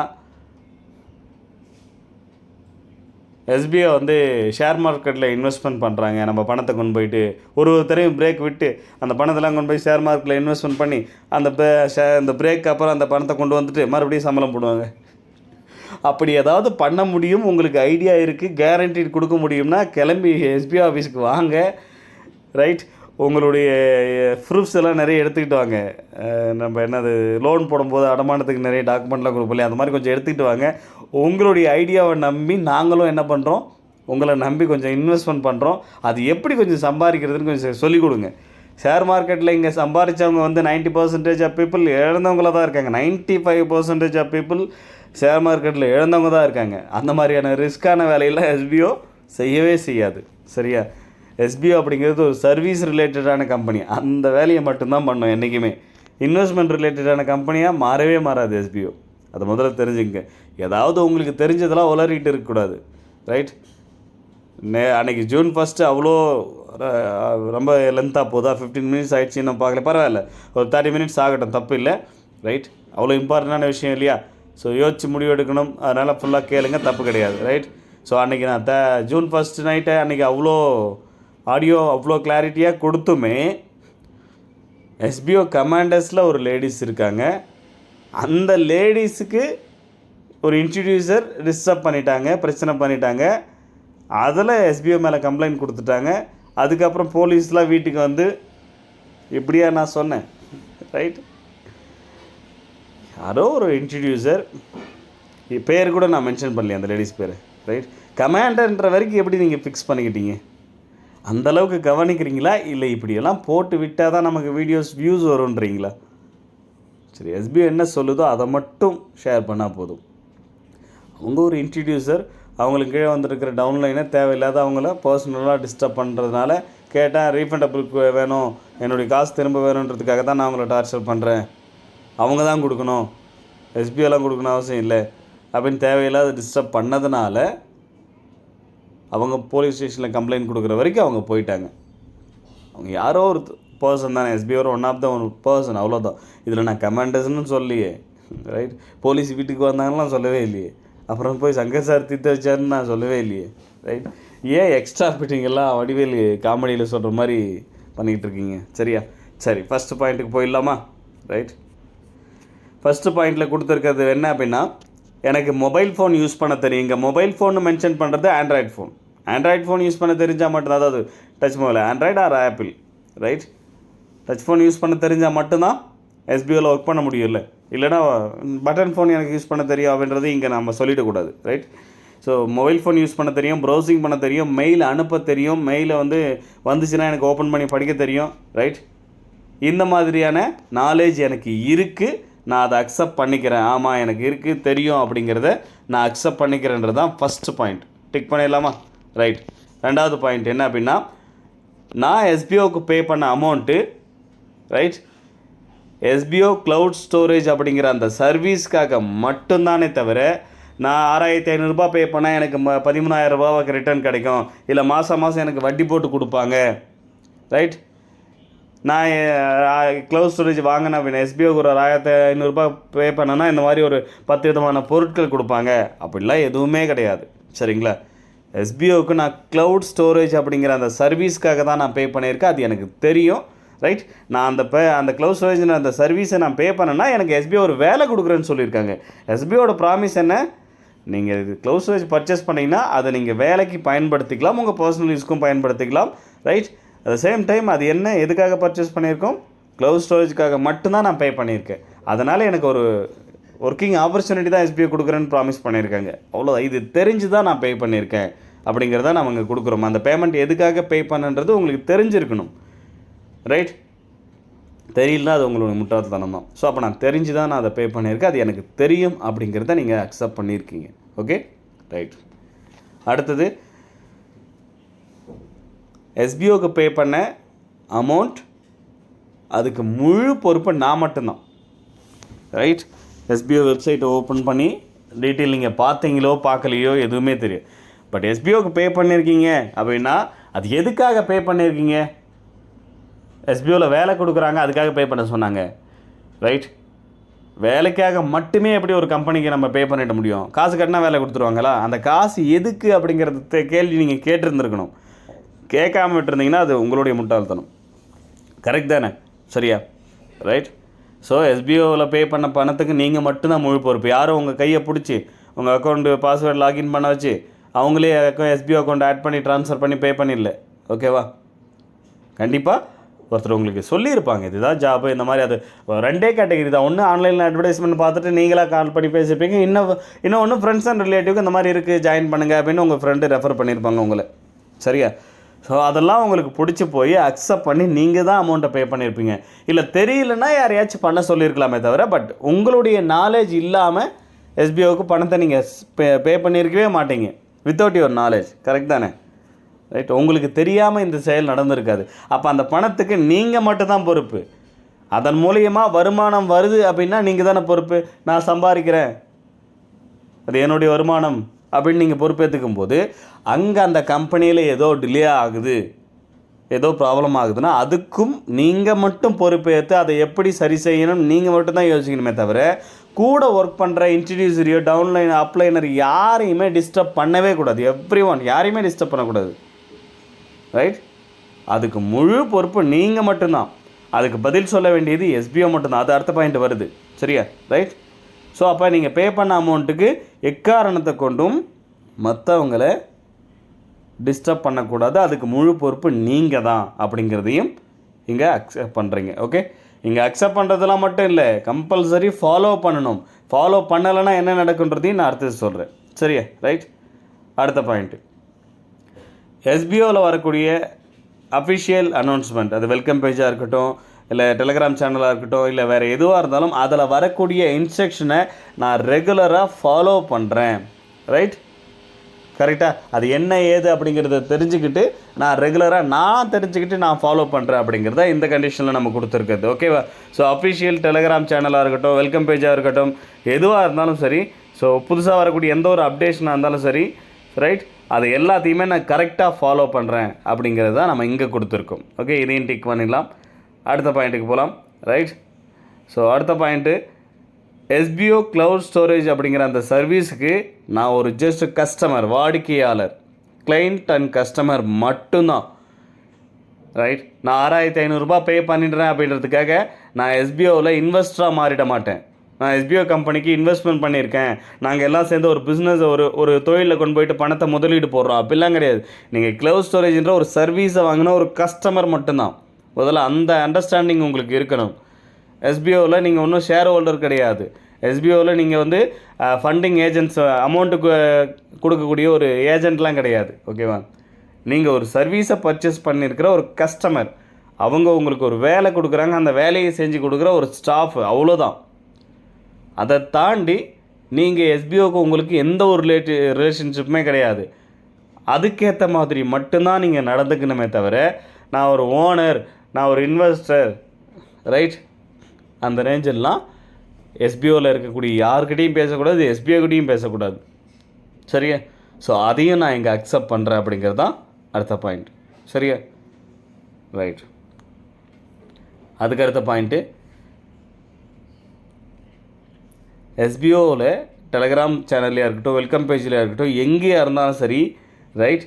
Speaker 1: எஸ்பிஐ வந்து ஷேர் மார்க்கெட்டில் இன்வெஸ்ட்மெண்ட் பண்ணுறாங்க, நம்ம பணத்தை கொண்டு போயிட்டு ஒருத்தரையும் பிரேக் விட்டு அந்த பணத்தெல்லாம் கொண்டு போய் ஷேர் மார்க்கெட்டில் இன்வெஸ்ட்மெண்ட் பண்ணி அந்த பிரேக் அப்புறம் அந்த பணத்தை கொண்டு வந்துட்டு மறுபடியும் சம்பளம் போடுவாங்க. அப்படி ஏதாவது பண்ண முடியும், உங்களுக்கு ஐடியா இருக்குது, கேரண்டி கொடுக்க முடியும்னா கிளம்பி எஸ்பிஐ ஆஃபீஸுக்கு வாங்க, ரைட்? உங்களுடைய ப்ரூஃப்ஸ் எல்லாம் நிறைய எடுத்துக்கிட்டு வாங்க. நம்ம என்னது லோன் போடும்போது அடமானத்துக்கு நிறைய டாக்குமெண்ட்லாம் கொடுப்போம், அந்த மாதிரி கொஞ்சம் எடுத்துக்கிட்டு வாங்க. உங்களுடைய ஐடியாவை நம்பி நாங்களும் என்ன பண்ணுறோம், உங்களை நம்பி கொஞ்சம் இன்வெஸ்ட்மெண்ட் பண்ணுறோம். அது எப்படி கொஞ்சம் சம்பாதிக்கிறதுன்னு கொஞ்சம் சொல்லிக் கொடுங்க. ஷேர் மார்க்கெட்டில் இங்கே சம்பாதிச்சவங்க வந்து 90% ஆஃப் பீப்புள் இழந்தவங்களாக தான் இருக்காங்க. 95% ஆஃப் பீப்புள் ஷேர் மார்க்கெட்டில் இழந்தவங்க தான் இருக்காங்க. அந்த மாதிரியான ரிஸ்க்கான வேலையெல்லாம் எஸ்பிஓ செய்யவே செய்யாது, சரியா? எஸ்பிஓ அப்படிங்கிறது ஒரு சர்வீஸ் ரிலேட்டடான கம்பெனி. அந்த வேலையை மட்டும்தான் பண்ணோம் என்றைக்குமே. இன்வெஸ்ட்மெண்ட் ரிலேட்டடான கம்பெனியாக மாறவே மாறாது எஸ்பிஓ. அதை முதல்ல தெரிஞ்சுங்க. ஏதாவது உங்களுக்கு தெரிஞ்சதெல்லாம் உளறிட்டு இருக்கக்கூடாது, ரைட்? அன்றைக்கி June 1 அவ்வளோ ரொம்ப லென்த்தாக போதா, 15 மினிட்ஸ் ஆகிடுச்சு, இன்னும் பார்க்கல, பரவாயில்ல, ஒரு 30 மினிட்ஸ் ஆகட்டும், தப்பு இல்லை, ரைட்? அவ்வளோ இம்பார்ட்டண்டான விஷயம் இல்லையா? ஸோ யோசிச்சு முடிவு எடுக்கணும், அதனால் ஃபுல்லாக கேளுங்க, தப்பு கிடையாது, ரைட்? ஸோ அன்றைக்கி நான் June 1 நைட்டை அன்றைக்கி அவ்வளோ ஆடியோ அவ்வளோ கிளாரிட்டியாக கொடுத்துமே எஸ்பிஓ கமாண்டர்ஸில் ஒரு லேடிஸ் இருக்காங்க. அந்த லேடிஸுக்கு ஒரு இன்ட்ரடியூசர் டிஸ்டர்ப் பண்ணிட்டாங்க, பிரச்சனை பண்ணிட்டாங்க. அதில் எஸ்பிஓ மேலே கம்ப்ளைண்ட் கொடுத்துட்டாங்க. அதுக்கப்புறம் போலீஸ்லாம் வீட்டுக்கு வந்து இப்படியா நான் சொன்னேன், ரைட். யாரோ ஒரு இன்ட்ரடியூசர், பேர் கூட நான் மென்ஷன் பண்ணலையே அந்த லேடிஸ் பேர், ரைட். கமாண்டர்ன்ற வரைக்கும் எப்படி நீங்கள் ஃபிக்ஸ் பண்ணிக்கிட்டீங்க? அந்தளவுக்கு கவனிக்கிறீங்களா, இல்லை இப்படியெல்லாம் போட்டு விட்டால் தான் நமக்கு வீடியோஸ் வியூஸ் வரும்ன்றீங்களா? சரி, எஸ்பிஓ என்ன சொல்லுதோ அதை மட்டும் ஷேர் பண்ணால் போதும். அவங்க ஒரு இன்ட்ரடியூசர், அவங்களுக்கு கீழே வந்துருக்கிற டவுன்லைனை தேவையில்லாத அவங்கள பர்சனலாக டிஸ்டர்ப் பண்ணுறதுனால கேட்டால் ரீஃபண்டபிள் வேணும், என்னுடைய காசு திரும்ப வேணுன்றதுக்காக தான் நான் அவங்கள டார்ச்சர் பண்ணுறேன், அவங்க தான் கொடுக்கணும், எஸ்பிஓலாம் கொடுக்கணும் அவசியம் இல்லை அப்படின்னு தேவையில்லாத டிஸ்டர்ப் பண்ணதுனால அவங்க போலீஸ் ஸ்டேஷனில் கம்ப்ளைண்ட் கொடுக்குற வரைக்கும் அவங்க போயிட்டாங்க. அவங்க யாரோ ஒரு பர்சன் தானே, SPO one of the one person, அவ்வளோதான். இதில் நான் கமாண்டர்ஸ்னு சொல்லியே, ரைட். போலீஸ் வீட்டுக்கு வந்தாங்கலாம் சொல்லவே இல்லையே, அப்புறம் போய் சங்கர் சார் தீர்த்து வச்சாருன்னு நான் சொல்லவே இல்லையே, ரைட். ஏன் எக்ஸ்ட்ரா ஃபிட்டிங்கெல்லாம் வடிவேல் காமெடியில் சொல்கிற மாதிரி பண்ணிக்கிட்டு இருக்கீங்க? சரியா? சரி, ஃபஸ்ட்டு பாயிண்ட்டுக்கு போயிடலாமா? ரைட். ஃபஸ்ட்டு பாயிண்டில் கொடுத்துருக்கிறது என்ன அப்படின்னா, எனக்கு மொபைல் ஃபோன் யூஸ் பண்ண தெரியும். இங்கே மொபைல் ஃபோன்னு மென்ஷன் பண்ணுறது Android phone. Android phone use பண்ண தெரிஞ்சால் மட்டும்தான், அதாவது touch mobile, Android or Apple, right. Touch phone use பண்ண தெரிஞ்சால் மட்டும்தான் எஸ்பிஓவில் ஒர்க் பண்ண முடியும். இல்லைனா பட்டன் ஃபோன் எனக்கு யூஸ் பண்ண தெரியும் அப்படின்றது இங்கே நம்ம சொல்லிடக்கூடாது, right. So mobile phone use பண்ண தெரியும், ப்ரௌசிங் பண்ண தெரியும், மெயில் அனுப்ப தெரியும், மெயிலை வந்துச்சுன்னா எனக்கு ஓப்பன் பண்ணி படிக்க தெரியும், ரைட். இந்த மாதிரியான நாலேஜ் எனக்கு இருக்குது, நான் அதை அக்செப்ட் பண்ணிக்கிறேன். ஆமாம், எனக்கு இருக்குது, தெரியும் அப்படிங்கிறத நான் அக்செப்ட் பண்ணிக்கிறேன்றது தான் ஃபஸ்ட்டு பாயிண்ட். டிக் பண்ணிடலாமா? ரைட். ரெண்டாவது பாயிண்ட் என்ன அப்படின்னா, நான் எஸ்பிஓக்கு பே பண்ண amount, right, SPO cloud storage அப்படிங்கிற அந்த சர்வீஸ்க்காக மட்டும்தானே தவிர, நான் 6500 பே பண்ணால் எனக்கு 13,000 ரிட்டர்ன் கிடைக்கும், இல்லை மாதம் எனக்கு வட்டி போட்டு கொடுப்பாங்க, ரைட். நான் க்ளவுட் ஸ்டோரேஜ் வாங்கினேன் அப்படின்னா எஸ்பிஓக்கு ஒரு 1500 பே பண்ணேன்னா இந்த மாதிரி ஒரு 10 விதமான பொருட்கள் கொடுப்பாங்க, அப்படிலாம் எதுவுமே கிடையாது. சரிங்களா? எஸ்பிஓக்கு நான் க்ளவுட் ஸ்டோரேஜ் அப்படிங்கிற அந்த சர்வீஸ்க்காக தான் நான் பே பண்ணியிருக்கேன், அது எனக்கு தெரியும், ரைட். நான் அந்த க்ளவுட் ஸ்டோரேஜ் அந்த சர்வீஸை நான் பே பண்ணேன்னா எனக்கு எஸ்பிஓ ஒரு வேலை கொடுக்குறேன்னு சொல்லியிருக்காங்க. எஸ்பிஓட ப்ராமிஸ் என்ன? நீங்கள் க்ளவுட் ஸ்டோரேஜ் பர்ச்சேஸ் பண்ணிங்கன்னா அதை நீங்கள் வேலைக்கு பயன்படுத்திக்கலாம், உங்கள் பர்சனல் யூஸ்க்கும் பயன்படுத்திக்கலாம், right. At the same time அது என்ன, எதுக்காக பர்ச்சேஸ் பண்ணியிருக்கோம்? க்ளவுட் ஸ்டோரேஜுக்காக மட்டும்தான் நான் பே பண்ணியிருக்கேன். அதனால் எனக்கு ஒரு ஒர்க்கிங் ஆப்பர்ச்சுனிட்டி தான் எஸ்பிஓ கொடுக்குறேன்னு ப்ராமிஸ் பண்ணியிருக்காங்க, அவ்வளோதான். இது தெரிஞ்சு தான் நான் பே பண்ணியிருக்கேன் அப்படிங்கிறத நாங்கள் கொடுக்குறோம். அந்த பேமெண்ட் எதுக்காக பே பண்ணுன்றது உங்களுக்கு தெரிஞ்சிருக்கணும், ரைட். தெரியலனா அது உங்களோட முட்டாள்தனம் தான். ஸோ அப்போ நான் தெரிஞ்சு தான் நான் அதை பே பண்ணியிருக்கேன், அது எனக்கு தெரியும் அப்படிங்கிறத நீங்கள் அக்செப்ட் பண்ணியிருக்கீங்க. Okay, right. அடுத்தது, எஸ்பிஓக்கு பே பண்ண அமௌண்ட், அதுக்கு முழு பொறுப்பு நான் மட்டும்தான், ரைட். எஸ்பிஓ வெப்சைட்டை ஓப்பன் பண்ணி டீட்டெயில் நீங்கள் பார்த்தீங்களோ பார்க்கலையோ எதுவுமே தெரியும். பட் எஸ்பிஓக்கு பே பண்ணியிருக்கீங்க அப்படின்னா அது எதுக்காக பே பண்ணியிருக்கீங்க? எஸ்பிஓவில் வேலை கொடுக்குறாங்க, அதுக்காக பே பண்ண சொன்னாங்க, ரைட். வேலைக்காக மட்டுமே எப்படி ஒரு கம்பெனிக்கு நம்ம பே பண்ணிட முடியும்? காசு கட்டினா வேலை கொடுத்துருவாங்களா? அந்த காசு எதுக்கு அப்படிங்கிறது கேள்வி நீங்கள் கேட்டிருந்துருக்கணும். கேட்காம விட்டுருந்தீங்கன்னா அது உங்களுடைய முட்டாள்தனம். கரெக்ட் தானே? சரியா? ரைட். ஸோ எஸ்பிஓவில் பே பண்ண பணத்துக்கு நீங்கள் மட்டும்தான் முழு பொறுப்பு. யாரும் உங்கள் கையை பிடிச்சி உங்கள் அக்கௌண்ட்டு பாஸ்வேர்டு லாகின் பண்ண வச்சு அவங்களே எஸ்பிஓ அக்கௌண்ட் ஆட் பண்ணி ட்ரான்ஸ்ஃபர் பண்ணி பே பண்ணிடல, ஓகேவா? கண்டிப்பாக ஒருத்தர் உங்களுக்கு சொல்லியிருப்பாங்க, இதுதான் ஜாபு, இந்த மாதிரி. அது ரெண்டே கேட்டகரி தான். ஒன்று ஆன்லைனில் அட்வர்டைஸ்மெண்ட் பார்த்துட்டு நீங்களாக கால் பண்ணி பேசியிருப்பீங்க, இன்னொன்று ஃப்ரெண்ட்ஸ் அண்ட் ரிலேட்டிவ்க்கு இந்த மாதிரி இருக்குது ஜாயின் பண்ணுங்கள் அப்படின்னு உங்கள் ஃப்ரெண்டு ரெஃபர் பண்ணியிருப்பாங்க உங்களை, சரியா? ஸோ அதெல்லாம் உங்களுக்கு பிடிச்சி போய் அக்செப்ட் பண்ணி நீங்கள் தான் அமௌண்ட்டை பே பண்ணியிருப்பீங்க. இல்லை தெரியலன்னா யாரையாச்சும் பண்ண சொல்லியிருக்கலாமே தவிர, பட் உங்களுடைய நாலேஜ் இல்லாமல் எஸ்பிஓவுக்கு பணத்தை நீங்கள் பே பண்ணியிருக்கவே மாட்டீங்க வித்தவுட் யுவர் நாலேஜ். கரெக்ட் தானே? ரைட். உங்களுக்கு தெரியாமல் இந்த செயல் நடந்திருக்காது. அப்போ அந்த பணத்துக்கு நீங்கள் மட்டும்தான் பொறுப்பு. அதன் மூலியமாக வருமானம் வருது அப்படின்னா நீங்கள் தானே பொறுப்பு. நான் சம்பாதிக்கிறேன், அது என்னுடைய வருமானம் அப்படின்னு நீங்கள் பொறுப்பேற்றுக்கும் போது அங்கே அந்த கம்பெனியில் ஏதோ டிலே ஆகுது, ஏதோ ப்ராப்ளம் ஆகுதுன்னா அதுக்கும் நீங்கள் மட்டும் பொறுப்பேற்று அதை எப்படி சரி செய்யணும் நீங்கள் மட்டும்தான் யோசிக்கணுமே தவிர கூட ஒர்க் பண்ணுற இன்ட்ரடியூசரையோ டவுன்லைன் அப்ளைனர் யாரையுமே டிஸ்டர்ப் பண்ணவே கூடாது. யாரையுமே டிஸ்டர்ப் பண்ணக்கூடாது, ரைட். அதுக்கு முழு பொறுப்பு நீங்கள் மட்டும்தான். அதுக்கு பதில் சொல்ல வேண்டியது எஸ்பிஓ மட்டும்தான். அது அடுத்த பாயிண்ட் வருது, சரியா? ரைட். ஸோ அப்போ நீங்கள் பே பண்ண அமௌண்ட்டுக்கு எக்காரணத்தை கொண்டும் மற்றவங்களை டிஸ்டர்ப் பண்ணக்கூடாது. அதுக்கு முழு பொறுப்பு நீங்கள் தான் அப்படிங்கிறதையும் இங்கே அக்செப்ட் பண்ணுறீங்க. ஓகே, இங்கே அக்செப்ட் பண்ணுறதுலாம் மட்டும் இல்லை, கம்பல்சரி ஃபாலோ பண்ணணும். ஃபாலோ பண்ணலைன்னா என்ன நடக்குன்றதையும் நான் அடுத்தது சொல்கிறேன். சரியா? ரைட். அடுத்த பாயிண்ட்டு, எஸ்பிஓவில் வரக்கூடிய அஃபிஷியல் அனௌன்ஸ்மெண்ட், அது வெல்கம் பேஜாக இருக்கட்டும், இல்லை டெலிகிராம் சேனலாக இருக்கட்டும், இல்லை வேறு எதுவாக இருந்தாலும் அதில் வரக்கூடிய இன்ஸ்ட்ரக்ஷனை நான் ரெகுலராக ஃபாலோ பண்ணுறேன். ரைட்? கரெக்டாக? அது என்ன ஏது அப்படிங்கிறத தெரிஞ்சுக்கிட்டு நான் தெரிஞ்சுக்கிட்டு நான் ஃபாலோ பண்ணுறேன் அப்படிங்கிறத இந்த கண்டிஷனில் நம்ம கொடுத்துருக்குறது. ஓகேவா? ஸோ அஃபிஷியல் டெலிகிராம் சேனலாக இருக்கட்டும், வெல்கம் பேஜாக இருக்கட்டும், எதுவாக இருந்தாலும் சரி, ஸோ புதுசாக வரக்கூடிய எந்த ஒரு அப்டேஷனாக இருந்தாலும் சரி, ரைட், அது எல்லாத்தையுமே நான் கரெக்டாக ஃபாலோ பண்ணுறேன் அப்படிங்கிறது தான் நம்ம இங்கே கொடுத்துருக்கோம். ஓகே, இதையும் டிக் பண்ணிடலாம். அடுத்த பாயிண்ட்டுக்கு போகலாம். ரைட். ஸோ அடுத்த பாயிண்ட்டு, எஸ்பிஓ க்ளவுட் ஸ்டோரேஜ் அப்படிங்கிற அந்த சர்வீஸுக்கு நான் ஒரு ஜஸ்ட் கஸ்டமர், வாடிக்கையாளர், கிளைண்ட் அண்ட் கஸ்டமர் மட்டும்தான். ரைட். நான் 6500 பே பண்ணிடுறேன் அப்படின்றதுக்காக நான் எஸ்பிஓவில் இன்வெஸ்டராக மாறிட மாட்டேன். நான் எஸ்பிஓ கம்பெனிக்கு இன்வெஸ்ட்மெண்ட் பண்ணியிருக்கேன், நாங்கள் எல்லாம் சேர்ந்து ஒரு பிஸ்னஸ் ஒரு தொழிலில் கொண்டு போயிட்டு பணத்தை முதலீடு போடுறோம் அப்படிலாம் கிடையாது. நீங்கள் க்ளவுட் ஸ்டோரேஜ்ன்ற ஒரு சர்வீஸை வாங்கினா ஒரு கஸ்டமர் மட்டும்தான். முதல்ல அந்த அண்டர்ஸ்டாண்டிங் உங்களுக்கு இருக்கணும். எஸ்பிஓவில் நீங்கள் ஒன்றும் ஷேர் ஹோல்டர் கிடையாது. எஸ்பிஓவில் நீங்கள் வந்து ஃபண்டிங் ஏஜென்ட்ஸ், அமௌண்ட்டுக்கு கொடுக்கக்கூடிய ஒரு ஏஜென்ட்லாம் கிடையாது. ஓகேவா? நீங்கள் ஒரு சர்வீஸை பர்ச்சேஸ் பண்ணியிருக்கிற ஒரு கஸ்டமர். அவங்க உங்களுக்கு ஒரு வேலை கொடுக்குறாங்க, அந்த வேலையை செஞ்சு கொடுக்குற ஒரு ஸ்டாஃப், அவ்வளோதான். அதை தாண்டி நீங்கள் எஸ்பிஓக்கு உங்களுக்கு எந்த ஒரு ரிலேஷன்ஷிப்புமே கிடையாது. அதுக்கேற்ற மாதிரி மட்டும்தான் நீங்கள் நடந்துக்கணுமே தவிர, நான் ஒரு ஓனர், நான் ஒரு இன்வெஸ்டர், ரைட், அந்த ரேஞ்செல்லாம் எஸ்பிஓவில் இருக்கக்கூடிய யார்கிட்டையும் பேசக்கூடாது, எஸ்பிஓக்கிட்டையும் பேசக்கூடாது. சரியா? ஸோ அதையும் நான் இங்கே அக்செப்ட் பண்ணுறேன் அப்படிங்கிறது தான் அடுத்த பாயிண்ட். சரியா? ரைட். அதுக்கு அடுத்த பாயிண்ட்டு, எஸ்பிஓவில் டெலிகிராம் சேனல்லையாக இருக்கட்டும், வெல்கம் பேஜ்லையாக இருக்கட்டும், எங்கேயா இருந்தாலும் சரி, ரைட்,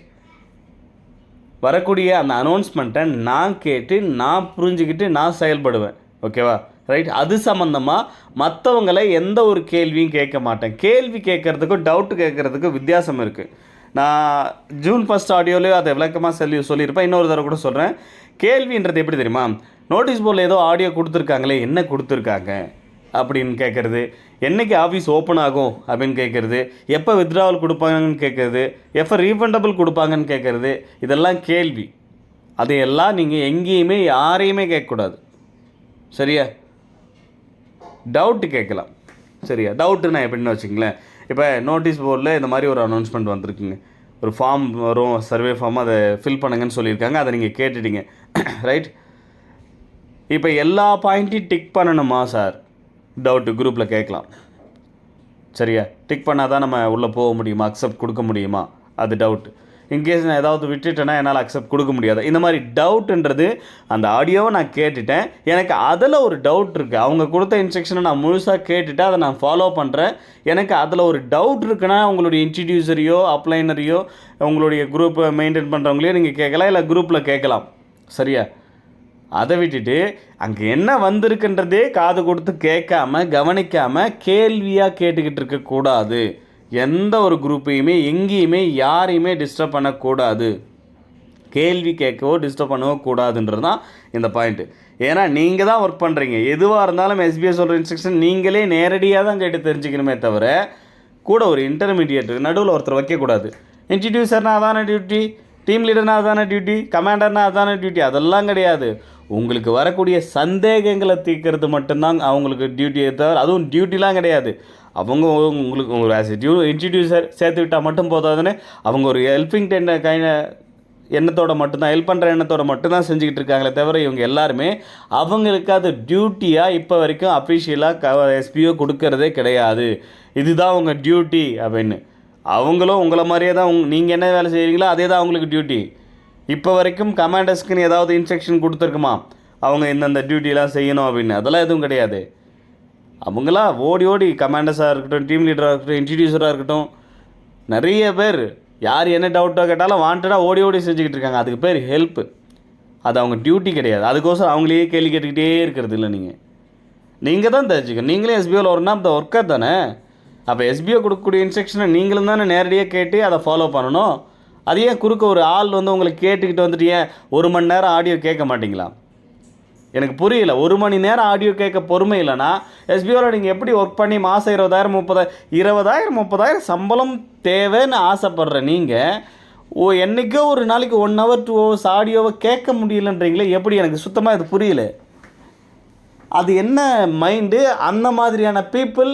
Speaker 1: வரக்கூடிய அந்த அனௌன்ஸ்மெண்ட்டை நான் கேட்டு நான் புரிஞ்சுக்கிட்டு நான் செயல்படுவேன். ஓகேவா? ரைட். அது சம்மந்தமாக மற்றவங்களை எந்த ஒரு கேள்வியும் கேட்க மாட்டேன். கேள்வி கேட்குறதுக்கும் டவுட்டு கேட்குறதுக்கும் வித்தியாசம் இருக்குது. நான் ஜூன் 1 ஆடியோலேயே அதை விளக்கமாக சொல்லியிருப்பேன். இன்னொரு தடவை கூட சொல்கிறேன். கேள்வின்றது எப்படி தெரியுமா? நோட்டீஸ் போர்டில் ஏதோ ஆடியோ கொடுத்துருக்காங்களே, என்ன கொடுத்துருக்காங்க அப்படின்னு கேட்குறது, என்றைக்கு ஆஃபீஸ் ஓப்பன் ஆகும் அப்படின்னு கேட்குறது, எப்போ வித்ட்ராவல் கொடுப்பாங்கன்னு கேட்குறது, எப்போ ரீஃபண்டபிள் கொடுப்பாங்கன்னு கேட்குறது, இதெல்லாம் கேள்வி. அதையெல்லாம் நீங்கள் எங்கேயுமே யாரையுமே கேட்கக்கூடாது. சரியா? டவுட்டு கேட்கலாம். சரியா? டவுட்டு நான் எப்படின்னு வச்சுங்களேன், இப்போ நோட்டீஸ் போர்டில் இந்த மாதிரி ஒரு அனௌன்ஸ்மெண்ட் வந்திருக்குங்க, ஒரு ஃபார்ம் வரும், சர்வே ஃபார்ம், அதை ஃபில் பண்ணுங்கன்னு சொல்லியிருக்காங்க, அதை நீங்கள் கேட்டுட்டீங்க. ரைட். இப்போ எல்லா பாயிண்ட்டையும் டிக் பண்ணணுமா சார்? டவுட்டு குரூப்பில் கேட்கலாம். சரியா? டிக் பண்ணால் தான் நம்ம உள்ளே போக முடியுமா, அக்செப்ட் கொடுக்க முடியுமா, அது டவுட்டு. இன்கேஸ் நான் ஏதாவது விட்டுட்டேன்னா என்னால் அக்செப்ட் கொடுக்க முடியாது. இந்த மாதிரி டவுட்டுன்றது, அந்த ஆடியோவை நான் கேட்டுட்டேன், எனக்கு அதில் ஒரு டவுட் இருக்குது, அவங்க கொடுத்த இன்ஸ்ட்ரக்ஷனை நான் முழுசாக கேட்டுட்டு அதை நான் ஃபாலோ பண்ணுறேன், எனக்கு அதில் ஒரு டவுட் இருக்குன்னா உங்களுடைய இன்ட்ரடியூசரையோ அப்ளைனரையோ உங்களுடைய குரூப்பை மெயின்டைன் பண்ணுறவங்களையோ நீங்கள் கேட்கலாம், இல்லை குரூப்பில் கேட்கலாம். சரியா? அதை விட்டுட்டு அங்கே என்ன வந்திருக்குன்றதே காது கொடுத்து கேட்காம கவனிக்காமல் கேள்வியாக கேட்டுக்கிட்டு இருக்கக்கூடாது. எந்த ஒரு குரூப்பையுமே எங்கேயுமே யாரையுமே டிஸ்டர்ப் பண்ணக்கூடாது. கேள்வி கேட்கவோ டிஸ்டர்ப் பண்ணவோ கூடாதுன்றது தான் இந்த பாயிண்ட்டு. ஏன்னா நீங்கள் தான் ஒர்க் பண்ணுறீங்க. எதுவாக இருந்தாலும் எஸ்பிஐ சொல்கிற இன்ஸ்ட்ரக்ஷன் நீங்களே நேரடியாக தான் கேட்டு தெரிஞ்சுக்கணுமே தவிர, கூட ஒரு இன்டர்மீடியேட் நடுவில் ஒருத்தர் வைக்கக்கூடாது. இன்ட்ரடியூசர்னா அதான டியூட்டி, டீம் லீடர்னா அதான டியூட்டி, கமாண்டர்னா அதான டியூட்டி, அதெல்லாம் கிடையாது. உங்களுக்கு வரக்கூடிய சந்தேகங்களை தீர்க்கறது மட்டும்தான் அவங்களுக்கு டியூட்டியை தவிர, அதுவும் டியூட்டிலாம் கிடையாது. அவங்க உங்களுக்கு ஒரு ஆஸ் இன்ட்ரடியூசர் சேர்த்து விட்டால் மட்டும் போதாதுன்னு அவங்க ஒரு ஹெல்பிங் எண்ணத்தோட மட்டும்தான், ஹெல்ப் பண்ணுற எண்ணத்தோட மட்டும்தான் செஞ்சுக்கிட்டு இருக்காங்களே தவிர, இவங்க எல்லாருமே அவங்களுக்கு அது டியூட்டியாக இப்போ வரைக்கும் அஃபிஷியலாக எஸ்பிஓ கொடுக்கறதே கிடையாது. இதுதான் உங்கள் டியூட்டி அப்படின்னு. அவங்களும் உங்களை மாதிரியே தான், நீங்கள் என்ன வேலை செய்கிறீங்களோ அதே தான் அவங்களுக்கு டியூட்டி. இப்போ வரைக்கும் கமாண்டர்ஸ்க்குன்னு ஏதாவது இன்ஸ்ட்ரக்ஷன் கொடுத்துருக்குமா, அவங்க இந்தந்த டியூட்டிலாம் செய்யணும் அப்படின்னு? அதெல்லாம் எதுவும் கிடையாது. அவங்களாம் ஓடி கமாண்டர்ஸாக இருக்கட்டும், டீம் லீடராக இருக்கட்டும், இன்ட்ரடியூசராக இருக்கட்டும், நிறைய பேர் யார் என்ன டவுட்டாக கேட்டாலும் வாண்டடாக ஓடி செஞ்சுக்கிட்டு இருக்காங்க. அதுக்கு பேர் ஹெல்ப்பு. அது அவங்க டியூட்டி கிடையாது. அதுக்கோசரம் அவங்களையே கேள்வி கேட்டுக்கிட்டே இருக்கிறது இல்லை. நீங்கள் தான் தெரிஞ்சுக்கணும். நீங்களே எஸ்பிஓவில் வரணும், அந்த ஒர்க்கர் தானே. அப்போ எஸ்பிஓ கொடுக்கக்கூடிய இன்ஸ்ட்ரக்ஷனை நீங்களும் தானே நேரடியாக கேட்டு அதை ஃபாலோ பண்ணணும். அது ஏன் குறுக்க ஒரு ஆள் வந்து உங்களுக்கு கேட்டுக்கிட்டு வந்துட்டு ஏன் 1 மணி நேரம் ஆடியோ கேட்க மாட்டிங்களா? எனக்கு புரியல. 1 மணி நேரம் ஆடியோ கேட்க பொறுமை இல்லைன்னா எஸ்பிஓவில் நீங்கள் எப்படி ஒர்க் பண்ணி மாதம் 20,000 30,000 சம்பளம் தேவைன்னு ஆசைப்படுற நீங்கள் என்றைக்கோ ஒரு நாளைக்கு 1 hour 2 hours ஆடியோவை கேட்க முடியலன்றீங்களே, எப்படி? எனக்கு சுத்தமாக இது புரியல. அது என்ன மைண்டு? அந்த மாதிரியான பீப்புள்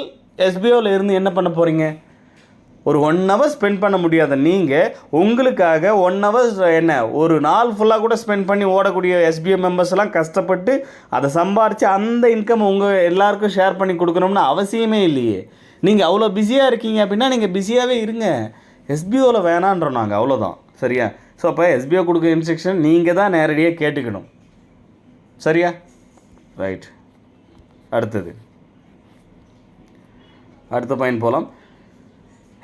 Speaker 1: எஸ்பிஓவில் இருந்து என்ன பண்ண போகிறீங்க? ஒரு 1 hour ஸ்பெண்ட் பண்ண முடியாத நீங்கள் உங்களுக்காக 1 hour என்ன ஒரு நாள் ஃபுல்லாக கூட ஸ்பெண்ட் பண்ணி ஓடக்கூடிய எஸ்பிஓ மெம்பர்ஸ்லாம் கஷ்டப்பட்டு அதை சம்பாரித்து அந்த இன்கம் உங்கள் எல்லாருக்கும் ஷேர் பண்ணி கொடுக்கணும்னு அவசியமே இல்லையே. நீங்கள் அவ்வளோ பிஸியாக இருக்கீங்க அப்படின்னா நீங்கள் பிஸியாகவே இருங்க. எஸ்பிஓவில் வேணான்றோம் நாங்கள், அவ்வளோதான். சரியா? ஸோ அப்போ எஸ்பிஓ கொடுக்குற இன்ஸ்ட்ரக்ஷன் நீங்கள் தான் நேரடியாக கேட்டுக்கணும். சரியா? ரைட். அடுத்த பாயிண்ட் போகலாம்.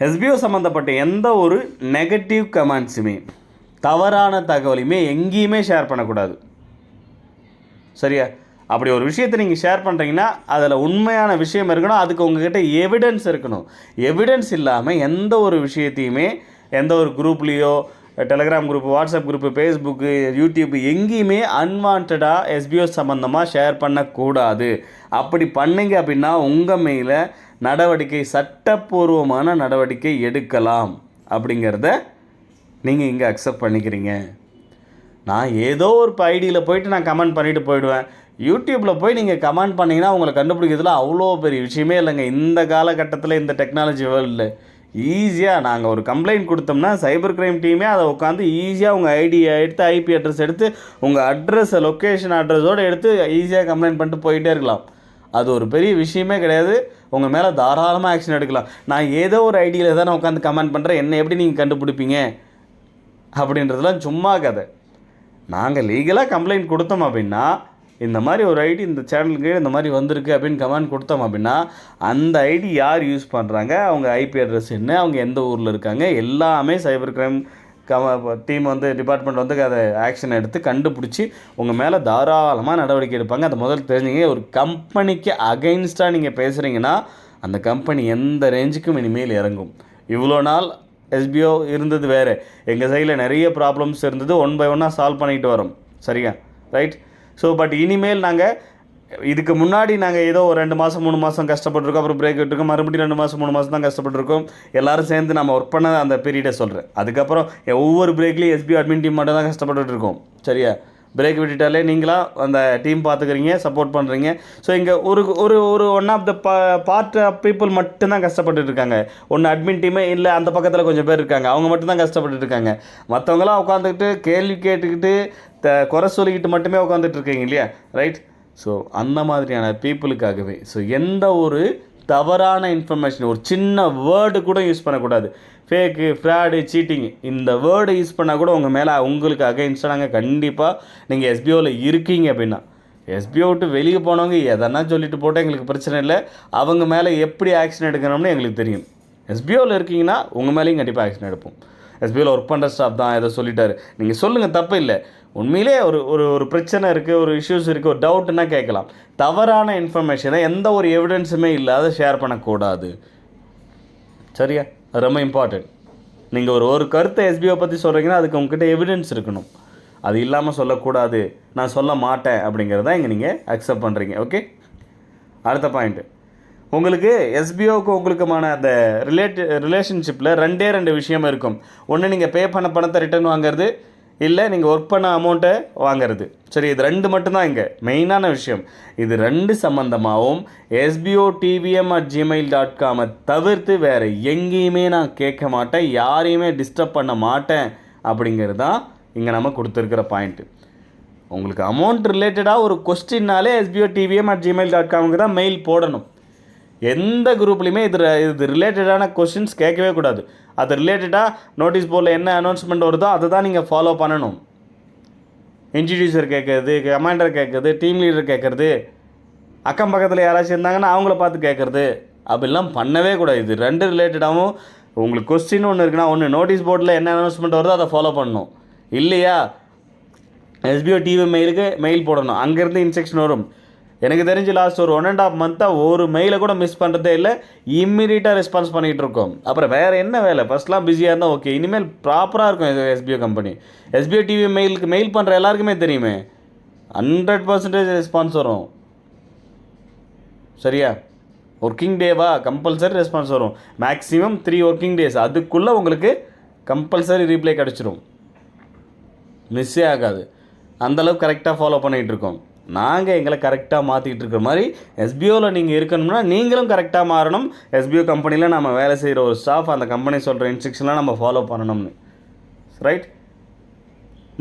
Speaker 1: எஸ்பிஓ சம்மந்தப்பட்ட எந்த ஒரு நெகட்டிவ் கமெண்ட்ஸுமே தவறான தகவலையுமே எங்கேயுமே ஷேர் பண்ணக்கூடாது. சரியா? அப்படி ஒரு விஷயத்தை நீங்கள் ஷேர் பண்ணுறீங்கன்னா அதில் உண்மையான விஷயம் இருக்கணும், அதுக்கு உங்ககிட்ட எவிடன்ஸ் இருக்கணும். எவிடன்ஸ் இல்லாமல் எந்த ஒரு விஷயத்தையுமே எந்த ஒரு குரூப்லேயோ, Telegram group, WhatsApp group, Facebook, YouTube எங்கேயுமே அன்வான்டாக எஸ்பிஓ சம்மந்தமாக ஷேர் பண்ணக்கூடாது. அப்படி பண்ணிங்க அப்படின்னா உங்கள் மேலே நடவடிக்கை, சட்டப்பூர்வமான நடவடிக்கை எடுக்கலாம் அப்படிங்கிறத நீங்கள் இங்கே அக்செப்ட் பண்ணிக்கிறீங்க. நான் ஏதோ ஒரு ஐடியில் போயிட்டு நான் கமெண்ட் பண்ணிவிட்டு போயிடுவேன். யூடியூப்பில் போய் நீங்கள் கமெண்ட் பண்ணிங்கன்னா உங்களை கண்டுபிடிக்கிறதுல அவ்வளோ பெரிய விஷயமே இல்லைங்க. இந்த காலகட்டத்தில், இந்த டெக்னாலஜி வேர்ல்டில் ஈஸியாக நாங்கள் ஒரு கம்ப்ளைண்ட் கொடுத்தோம்னா சைபர் கிரைம் டீமே அதை உட்காந்து ஈஸியாக உங்கள் ஐடியை எடுத்து, ஐபி அட்ரஸ் எடுத்து, உங்கள் அட்ரஸை, லொக்கேஷன் அட்ரஸோடு எடுத்து ஈஸியாக கம்ப்ளைண்ட் பண்ணிட்டு போயிட்டே இருக்கலாம். அது ஒரு பெரிய விஷயமே கிடையாது. உங்கள் மேலே தாராளமாக ஆக்ஷன் எடுக்கலாம். நான் ஏதோ ஒரு ஐடியில் தான் நான் உட்காந்து கமெண்ட் பண்ணுறேன், என்ன எப்படி நீங்கள் கண்டுபிடிப்பீங்க அப்படின்றதுலாம் சும்மா கதை. நாங்கள் லீகலாக கம்ப்ளைண்ட் கொடுத்தோம் அப்படின்னா, இந்த மாதிரி ஒரு ஐடி இந்த சேனலுக்கு இந்த மாதிரி வந்திருக்கு அப்படின்னு கமெண்ட் கொடுத்தோம் அப்படின்னா, அந்த ஐடி யார் யூஸ் பண்ணுறாங்க, அவங்க ஐபி அட்ரஸ் என்ன, அவங்க எந்த ஊரில் இருக்காங்க, எல்லாமே சைபர் கிரைம் டீம் டிபார்ட்மெண்ட் அதை ஆக்ஷன் எடுத்து கண்டுபிடிச்சி உங்கள் மேலே தாராளமாக நடவடிக்கை எடுப்பாங்க. அதை முதல்ல தெரிஞ்சுங்க. ஒரு கம்பெனிக்கு அகைன்ஸ்டாக நீங்கள் பேசுகிறீங்கன்னா அந்த கம்பெனி எந்த ரேஞ்சுக்கும் இனிமேல் இறங்கும். இவ்வளோ நாள் எஸ்பிஓ இருந்தது வேறு, எங்கள் சைடில் நிறைய ப்ராப்ளம்ஸ் இருந்தது, 1 by 1 சால்வ் பண்ணிட்டு வரோம். சரியா? ரைட். ஸோ பட் இனிமேல் நாங்கள் இதுக்கு முன்னாடி நாங்கள் ஏதோ ஒரு 2 மாதம் 3 மாதம் கஷ்டப்பட்டுருக்கோம், அப்புறம் பிரேக் விட்டுருக்கோம், மறுபடியும் 2 மாதம் 3 மாதம் தான் கஷ்டப்பட்டுருக்கோம். எல்லோரும் சேர்ந்து நம்ம ஒர்க் பண்ண அந்த பீரியடை சொல்கிறேன். அதுக்கப்புறம் ஒவ்வொரு பிரேக்லேயும் எஸ்பிஓ அட்மின் டீம் மட்டும் தான் கஷ்டப்பட்டுருக்கோம். சரியா? பிரேக் விட்டுட்டாலே நீங்களாம் அந்த டீம் பார்த்துக்கிறீங்க, சப்போர்ட் பண்ணுறீங்க. ஸோ இங்கே ஒரு ஒரு ஒரு one of the part of people மட்டும்தான் கஷ்டப்பட்டு இருக்காங்க. ஒன்று அட்மின் டீமே இல்லை, அந்த பக்கத்தில் கொஞ்சம் பேர் இருக்காங்க, அவங்க மட்டும்தான் கஷ்டப்பட்டு இருக்காங்க. மற்றவங்களாம் உட்காந்துக்கிட்டு கேள்வி கேட்டுக்கிட்டு குறை சொல்லிக்கிட்டு மட்டுமே உட்காந்துட்டு இருக்கீங்க இல்லையா? ரைட். ஸோ அந்த மாதிரியான பீப்புளுக்காகவே எந்த ஒரு தவறான இன்ஃபர்மேஷன், ஒரு சின்ன வேர்டு கூட யூஸ் பண்ணக்கூடாது. ஃபேக்கு, ஃப்ராடு, சீட்டிங் இந்த வேர்டு யூஸ் பண்ணால் கூட உங்கள் மேலே உங்களுக்கு அகைன்ஸ்டாக நாங்கள் கண்டிப்பாக நீங்கள் எஸ்பிஓவில் இருக்கீங்க அப்படின்னா, எஸ்பிஓ விட்டு வெளியே போனவங்க எதனா சொல்லிட்டு போட்டால் எங்களுக்கு பிரச்சனை இல்லை. அவங்க மேலே எப்படி ஆக்ஷன் எடுக்கணும்னு எங்களுக்கு தெரியும். எஸ்பிஓவில் இருக்கீங்கன்னா உங்கள் மேலேயும் கண்டிப்பாக ஆக்ஷன் எடுப்போம். எஸ்பிஓவில் ஒர்க் பண்ணுற ஸ்டாஃப் தான் ஏதோ சொல்லிட்டாரு, நீங்கள் சொல்லுங்கள், தப்பு இல்லை. உண்மையிலே ஒரு ஒரு பிரச்சனை இருக்குது, ஒரு இஷ்யூஸ் இருக்குது, ஒரு டவுட்னா கேட்கலாம். தவறான இன்ஃபர்மேஷனை எந்த ஒரு எவிடன்ஸுமே இல்லாத ஷேர் பண்ணக்கூடாது. சரியா? ரொம்ப இம்பார்ட்டன்ட். நீங்கள் ஒரு கருத்தை எஸ்பிஓ பற்றி சொல்கிறீங்கன்னா அதுக்கு உங்ககிட்ட எவிடன்ஸ் இருக்கணும். அது இல்லாமல் சொல்லக்கூடாது, நான் சொல்ல மாட்டேன் அப்படிங்கிறத இங்கே நீங்கள் அக்செப்ட் பண்ணுறீங்க. ஓகே. அடுத்த பாயிண்ட்டு, உங்களுக்கு எஸ்பிஓக்கு உங்களுக்குமான அந்த ரிலேஷன்ஷிப்பில் 2 விஷயம் இருக்கும். ஒன்று, நீங்கள் பே பண்ண பணத்தை ரிட்டர்ன் வாங்குறது, இல்லை நீங்கள் ஒர்க் பண்ண அமௌண்ட்டை வாங்கிறது. சரி, இது 2 மட்டும்தான் இங்கே மெயினான விஷயம். இது 2 சம்மந்தமாகவும் sbotvm@gmail.com தவிர்த்து வேறு எங்கேயுமே நான் கேட்க மாட்டேன், யாரையுமே டிஸ்டர்ப் பண்ண மாட்டேன் அப்படிங்கிறது தான் இங்கே நம்ம கொடுத்துருக்கிற பாயிண்ட்டு. உங்களுக்கு அமௌண்ட் ரிலேட்டடாக ஒரு கொஸ்டின்னாலே sbotvm@gmail.com தான் மெயில் போடணும். எந்த குரூப்லேயுமே இது ரிலேட்டடான கொஸ்டின்ஸ் கேட்கவே கூடாது. அது ரிலேட்டடாக நோட்டீஸ் போர்டில் என்ன அனௌன்ஸ்மெண்ட் வருதோ அதை தான் நீங்கள் ஃபாலோ பண்ணணும். இன்ட்ரடியூசர் கேட்குறது, கமாண்டர் கேட்குறது, டீம் லீடர் கேட்குறது, அக்கம் பக்கத்தில் யாராச்சும் இருந்தாங்கன்னா அவங்கள பார்த்து கேட்குறது, அப்படிலாம் பண்ணவே கூடாது. இது 2 ரிலேட்டடாகவும் உங்களுக்கு கொஸ்டின் ஒன்று இருக்குன்னா, ஒன்று நோட்டீஸ் போர்டில் என்ன அனௌன்ஸ்மெண்ட் வருதோ அதை ஃபாலோ பண்ணணும். இல்லையா எஸ்பிஓ டிவி மெயிலுக்கு மெயில் போடணும், அங்கேருந்து இன்ஸ்ட்ரக்ஷன் வரும். எனக்கு தெரிஞ்சு லாஸ்ட் ஒரு 1.5 மந்த்தாக ஒரு மெயிலை கூட மிஸ் பண்ணுறதே இல்லை, இம்மிடியட்டாக ரெஸ்பான்ஸ் பண்ணிகிட்டு இருக்கோம். அப்புறம் வேறு என்ன வேலை? ஃபஸ்ட்லாம் பிஸியாக இருந்தால் ஓகே, இனிமேல் ப்ராப்பராக இருக்கும் எஸ்பிஓ கம்பெனி. எஸ்பிஓ டிவி மெயிலுக்கு மெயில் பண்ணுற எல்லாருக்குமே தெரியுமே. 100% ரெஸ்பான்ஸ் வரும். சரியா? ஒர்க்கிங் டேவா கம்பல்சரி ரெஸ்பான்ஸ் வரும். மேக்ஸிமம் 3 ஒர்க்கிங் டேஸ், அதுக்குள்ளே உங்களுக்கு கம்பல்சரி ரீப்ளை கிடச்சிரும், மிஸ்ஸே ஆகாது. அந்தளவுக்கு கரெக்டாக ஃபாலோ பண்ணிகிட்ருக்கோம். நாங்கள் எங்களை கரெக்டாக மாற்றிக்கிட்டு இருக்கிற மாதிரி எஸ்பிஓவில் நீங்கள் இருக்கணும்னா நீங்களும் கரெக்டாக மாறணும். எஸ்பிஓ கம்பெனியில் நம்ம வேலை செய்கிற ஒரு ஸ்டாஃப் அந்த கம்பெனி சொல்கிற இன்ஸ்ட்ரக்ஷன்லாம் நம்ம ஃபாலோ பண்ணணும்னு. ரைட்?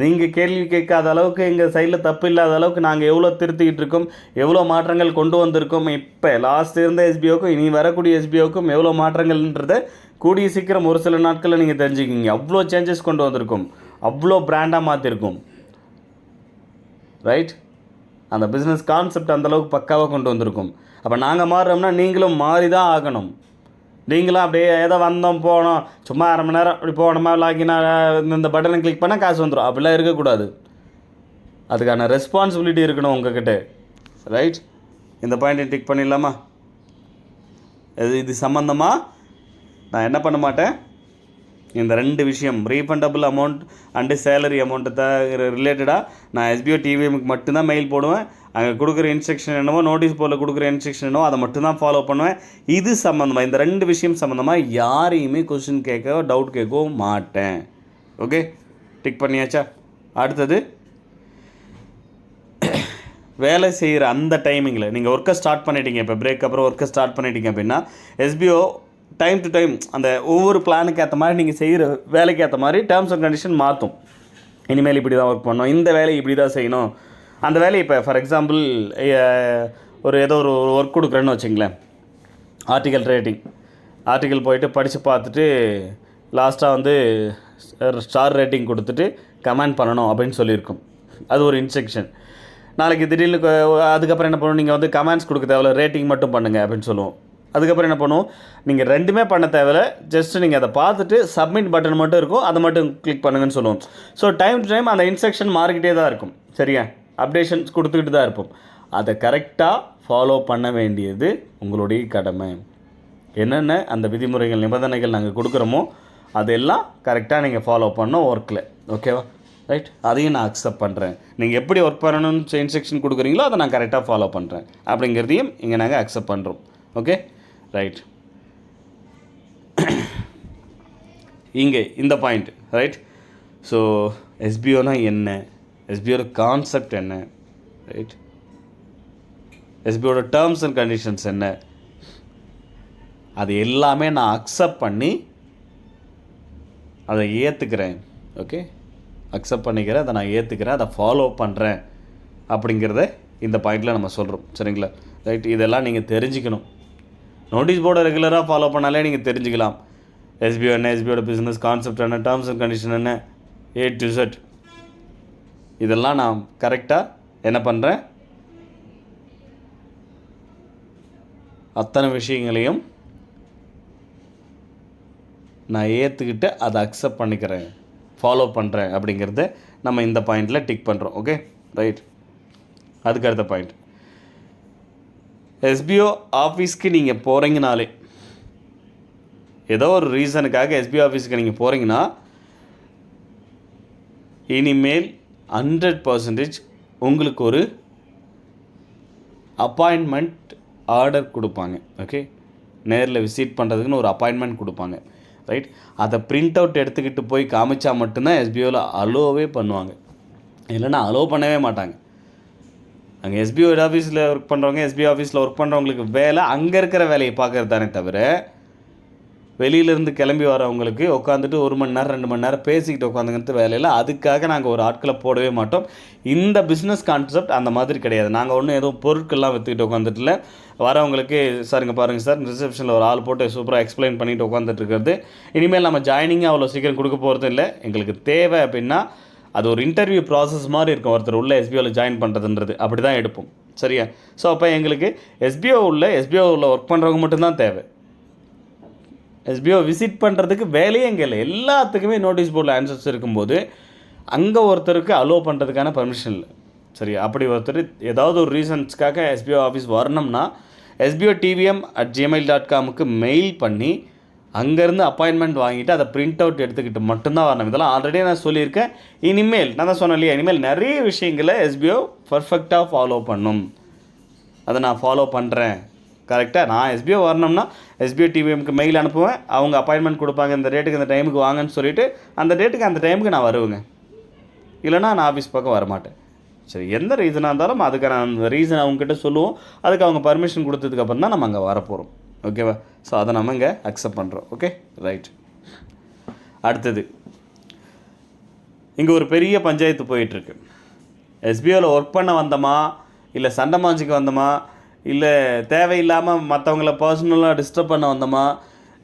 Speaker 1: நீங்கள் கேள்வி கேட்காத அளவுக்கு எங்கள் சைடில் தப்பு இல்லாத அளவுக்கு நாங்கள் எவ்வளோ திருத்திக்கிட்டு இருக்கோம், எவ்வளோ மாற்றங்கள் கொண்டு வந்திருக்கோம். இப்போ லாஸ்ட் இருந்த எஸ்பிஓக்கும் இனி வரக்கூடிய எஸ்பிஓக்கும் எவ்வளோ மாற்றங்கள்ன்றதை கூடிய சீக்கிரம் ஒரு சில நாட்களில் நீங்கள் தெரிஞ்சுக்கிங்க. அவ்வளோ சேஞ்சஸ் கொண்டு வந்திருக்கோம், அவ்வளோ பிராண்டாக மாற்றிருக்கோம். ரைட்? அந்த பிஸ்னஸ் கான்செப்ட் அந்தளவுக்கு பக்காவாக கொண்டு வந்திருக்கோம். அப்போ நாங்கள் மாறுறோம்னா நீங்களும் மாறி தான் ஆகணும். நீங்களும் அப்படியே ஏதோ வந்தோம் போனோம், சும்மா 1/2 மணி நேரம் அப்படி போனோமா லாகினா இந்த பட்டனை கிளிக் பண்ணால் காசு வந்துடும், அப்படிலாம் இருக்கக்கூடாது. அதுக்கான ரெஸ்பான்சிபிலிட்டி இருக்கணும் உங்ககிட்ட. ரைட்? இந்த பாயிண்ட்டை டிக் பண்ணிடலாமா? இது சம்மந்தமாக நான் என்ன பண்ண மாட்டேன், இந்த 2 விஷயம் refundable amount and salary amount ரிலேட்டடாக நான் எஸ்பிஓ டிவிஎம்க்கு மட்டும்தான் மெயில் போடுவேன். அங்கே கொடுக்குற இன்ஸ்ட்ரக்ஷன் என்னவோ, நோட்டீஸ் போர்டில் கொடுக்குற இன்ஸ்ட்ரக்ஷன் என்னவோ அதை மட்டும்தான் ஃபாலோ பண்ணுவேன். இது சம்மந்தமாக, இந்த 2 விஷயம் சம்மந்தமாக யாரையுமே கொஸ்டின் கேட்கவோ டவுட் கேட்கவும் மாட்டேன். ஓகே, டிக் பண்ணியாச்சா? அடுத்தது, வேலை செய்கிற அந்த டைமிங்கில் நீங்கள் ஒர்க்கை ஸ்டார்ட் பண்ணிட்டீங்க. இப்போ பிரேக் அப்புறம் ஒர்க்கை ஸ்டார்ட் பண்ணிட்டீங்க அப்படின்னா எஸ்பிஓ டைம் டு டைம் அந்த ஒவ்வொரு பிளானுக்கு ஏற்ற மாதிரி நீங்கள் செய்கிற வேலைக்கு ஏற்ற மாதிரி டேர்ம்ஸ் அண்ட் கண்டிஷன் மாற்றும். இனிமேல் இப்படி தான் ஒர்க் பண்ணணும், இந்த வேலையை இப்படி தான் செய்யணும். அந்த வேலையை இப்போ ஃபார் எக்ஸாம்பிள் ஏதோ ஒரு ஒர்க் கொடுக்குறேன்னு வச்சுங்களேன், ஆர்டிக்கல் ரேட்டிங், ஆர்டிக்கல் போயிட்டு படித்து பார்த்துட்டு லாஸ்ட்டாக ஸ்டார் ரேட்டிங் கொடுத்துட்டு கமெண்ட் பண்ணணும் அப்படின்னு சொல்லியிருக்கோம். அது ஒரு இன்ஸ்ட்ரக்ஷன். நாளைக்கு திடீர்னு அதுக்கப்புறம் என்ன பண்ணுவோம், நீங்கள் கமெண்ட்ஸ் கொடுக்க தேவையில்ல, ரேட்டிங் மட்டும் பண்ணுங்கள் அப்படின்னு சொல்லுவோம். அதுக்கப்புறம் என்ன பண்ணுவோம், நீங்கள் 2மே பண்ண தேவையில்ல, ஜஸ்ட்டு நீங்கள் அதை பார்த்துட்டு சப்மிட் பட்டன் மட்டும் இருக்கும், அதை மட்டும் கிளிக் பண்ணுங்கன்னு சொல்லுவோம். ஸோ டைம் டு டைம் அந்த இன்ஸ்ட்ரக்ஷன் மாறிக்கிட்டே தான் இருக்கும். சரியா? அப்டேஷன்ஸ் கொடுத்துக்கிட்டு தான் இருப்போம். அதை கரெக்டாக ஃபாலோ பண்ண வேண்டியது உங்களுடைய கடமை. என்னென்ன அந்த விதிமுறைகள் நிபந்தனைகள் நாங்கள் கொடுக்குறோமோ அதெல்லாம் கரெக்டாக நீங்கள் ஃபாலோ பண்ணோம் ஒர்க்கில். ஓகேவா? ரைட்? அதையும் நான் அக்செப்ட் பண்ணுறேன். நீங்கள் எப்படி ஒர்க் பண்ணணும்னு இன்ஸ்ட்ரக்ஷன் கொடுக்குறீங்களோ அதை நான் கரெக்டாக ஃபாலோ பண்ணுறேன் அப்படிங்கிறதையும் இங்கே நாங்கள் அக்செப்ட் பண்ணுறோம். Okay, right. இங்கே இந்த பாயிண்ட். ரைட்? ஸோ எஸ்பிஓனா என்ன, எஸ்பிஓட கான்செப்ட் என்ன, ரைட், எஸ்பிஓட டேர்ம்ஸ் அண்ட் கண்டிஷன்ஸ் என்ன, அது எல்லாமே நான் அக்செப்ட் பண்ணி அதை ஏற்றுக்கிறேன். ஓகே, அக்செப்ட் பண்ணிக்கிறேன், அதை நான் ஏற்றுக்கிறேன், அதை ஃபாலோ பண்ணுறேன் அப்படிங்கிறத இந்த பாயிண்டில் நம்ம சொல்கிறோம். சரிங்களா? ரைட்? இதெல்லாம் நீங்கள் தெரிஞ்சுக்கணும். நோட்டீஸ் போர்டை ரெகுலராக ஃபாலோ பண்ணாலே நீங்கள் தெரிஞ்சுக்கலாம். எஸ்பிஓ என்ன, எஸ்பிஓட பிஸ்னஸ் கான்செப்ட் என்ன, டேர்ம்ஸ் அண்ட் கண்டிஷன் என்ன, A to Z. இதெல்லாம் நான் கரெக்டாக என்ன பண்ணுறேன், அத்தனை விஷயங்களையும் நான் ஏற்றுக்கிட்டு அதை அக்செப்ட் பண்ணிக்கிறேன், ஃபாலோ பண்ணுறேன் அப்படிங்கிறத நம்ம இந்த பாயிண்டில் டிக் பண்ணுறோம். Okay, right. அதுக்கு அடுத்த பாயிண்ட், எஸ்பிஓ ஆஃபீஸ்க்கு நீங்கள் போகிறீங்கனாலே, ஏதோ ஒரு ரீசனுக்காக எஸ்பிஓ ஆஃபீஸுக்கு நீங்கள் போகிறீங்கன்னா இனிமேல் 100% உங்களுக்கு ஒரு அப்பாயின்மெண்ட் ஆர்டர் கொடுப்பாங்க. ஓகே, நேரில் விசிட் பண்ணுறதுக்குன்னு ஒரு அப்பாயின்மெண்ட் கொடுப்பாங்க. ரைட்? அதை பிரிண்ட் அவுட் எடுத்துக்கிட்டு போய் காமிச்சா மட்டும்தான் எஸ்பிஓவில் அலோவே பண்ணுவாங்க, இல்லைன்னா அலோவ் பண்ணவே மாட்டாங்க. அங்கே எஸ்பிஓ ஆஃபீஸில் ஒர்க் பண்ணுறவங்க, எஸ்பிஓ ஆஃபீஸில் ஒர்க் பண்ணுறவங்களுக்கு வேலை அங்கே இருக்கிற வேலையை பார்க்குறது தானே தவிர, வெளியிலேருந்து கிளம்பி வரவங்களுக்கு உட்காந்துட்டு 1 மணி நேரம் 2 மணி நேரம் பேசிக்கிட்டு உட்காந்துங்கிறது வேலையில். அதுக்காக நாங்கள் ஒரு ஆட்களை போடவே மாட்டோம். இந்த பிஸ்னஸ் கான்செப்ட் அந்த மாதிரி கிடையாது. நாங்கள் ஒன்றும் எதுவும் பொருட்கள்லாம் விற்றுக்கிட்டு உட்காந்துட்டுல வரவங்களுக்கு, சார் இங்கே பாருங்கள் சார், ரிசப்ஷனில் ஒரு ஆள் போட்டு சூப்பராக எக்ஸ்பிளைன் பண்ணிவிட்டு உட்காந்துட்டு இருக்கிறது. இனிமேல் நம்ம ஜாயினிங்காக அவ்வளோ சீக்கிரம் கொடுக்க போகிறது இல்லை. எங்களுக்கு தேவை அப்படின்னா அது ஒரு இன்டர்வியூ ப்ராசஸ் மாதிரி இருக்கும். ஒருத்தர் உள்ள எஸ்பிஓவில் ஜாயின் பண்ணுறதுன்றது அப்படி தான் எடுப்போம். சரியா? ஸோ அப்போ எங்களுக்கு எஸ்பிஓ உள்ள ஒர்க் பண்ணுறவங்க மட்டும்தான் தேவை. எஸ்பிஓ விசிட் பண்ணுறதுக்கு வேலையே இங்கே இல்லை. எல்லாத்துக்குமே நோட்டீஸ் போர்டில் ஆன்சர்ஸ் இருக்கும்போது அங்கே ஒருத்தருக்கு அலோவ் பண்ணுறதுக்கான பர்மிஷன் இல்லை. சரியா? அப்படி ஒருத்தர் ஏதாவது ஒரு ரீசன்ஸ்க்காக எஸ்பிஓ ஆஃபீஸ் வரணும்னா sbo.tvm@gmail.com மெயில் பண்ணி அங்கேருந்து அப்பாயின்மெண்ட் வாங்கிட்டு அதை பிரிண்ட் அவுட் எடுத்துக்கிட்டு மட்டும்தான் வரணும். இதெல்லாம் ஆல்ரெடி நான் சொல்லியிருக்கேன். இனிமேல் நான் தான் சொன்னேன் இல்லையா, இனிமேல் நிறைய விஷயங்களை எஸ்பிஓ பர்ஃபெக்டாக ஃபாலோ பண்ணும். அதை நான் ஃபாலோ பண்ணுறேன் கரெக்டாக. நான் எஸ்பிஓ வரணும்னா எஸ்பிஓ டிவிஎம்க்கு மெயில் அனுப்புவேன். அவங்க அப்பாயின்மெண்ட் கொடுப்பாங்க, இந்த டேட்டுக்கு இந்த டைமுக்கு வாங்கன்னு சொல்லிவிட்டு அந்த டேட்டுக்கு அந்த டைமுக்கு நான் வருவேங்க. இல்லைனா நான் ஆஃபீஸ் பக்கம் வரமாட்டேன். சரி, எந்த ரீசனாக இருந்தாலும் அதுக்கான அந்த ரீசன் அவங்ககிட்ட சொல்லுவோம். அதுக்கு அவங்க பர்மிஷன் கொடுத்ததுக்கப்புறம் தான் நம்ம அங்கே வரப்போகிறோம். ஓகேவா? ஸோ அதை நம்ம இங்கே அக்செப்ட் பண்ணுறோம். Okay, right. அடுத்தது, இங்கே ஒரு பெரிய பஞ்சாயத்து போயிட்டுருக்கு. எஸ்பிஓவில் ஒர்க் பண்ண வந்தோமா, இல்லை சண்டை மாஞ்சிக்கு வந்தோமா, இல்லை தேவையில்லாமல் மற்றவங்கள பர்சனலாக டிஸ்டர்ப் பண்ண வந்தோமா,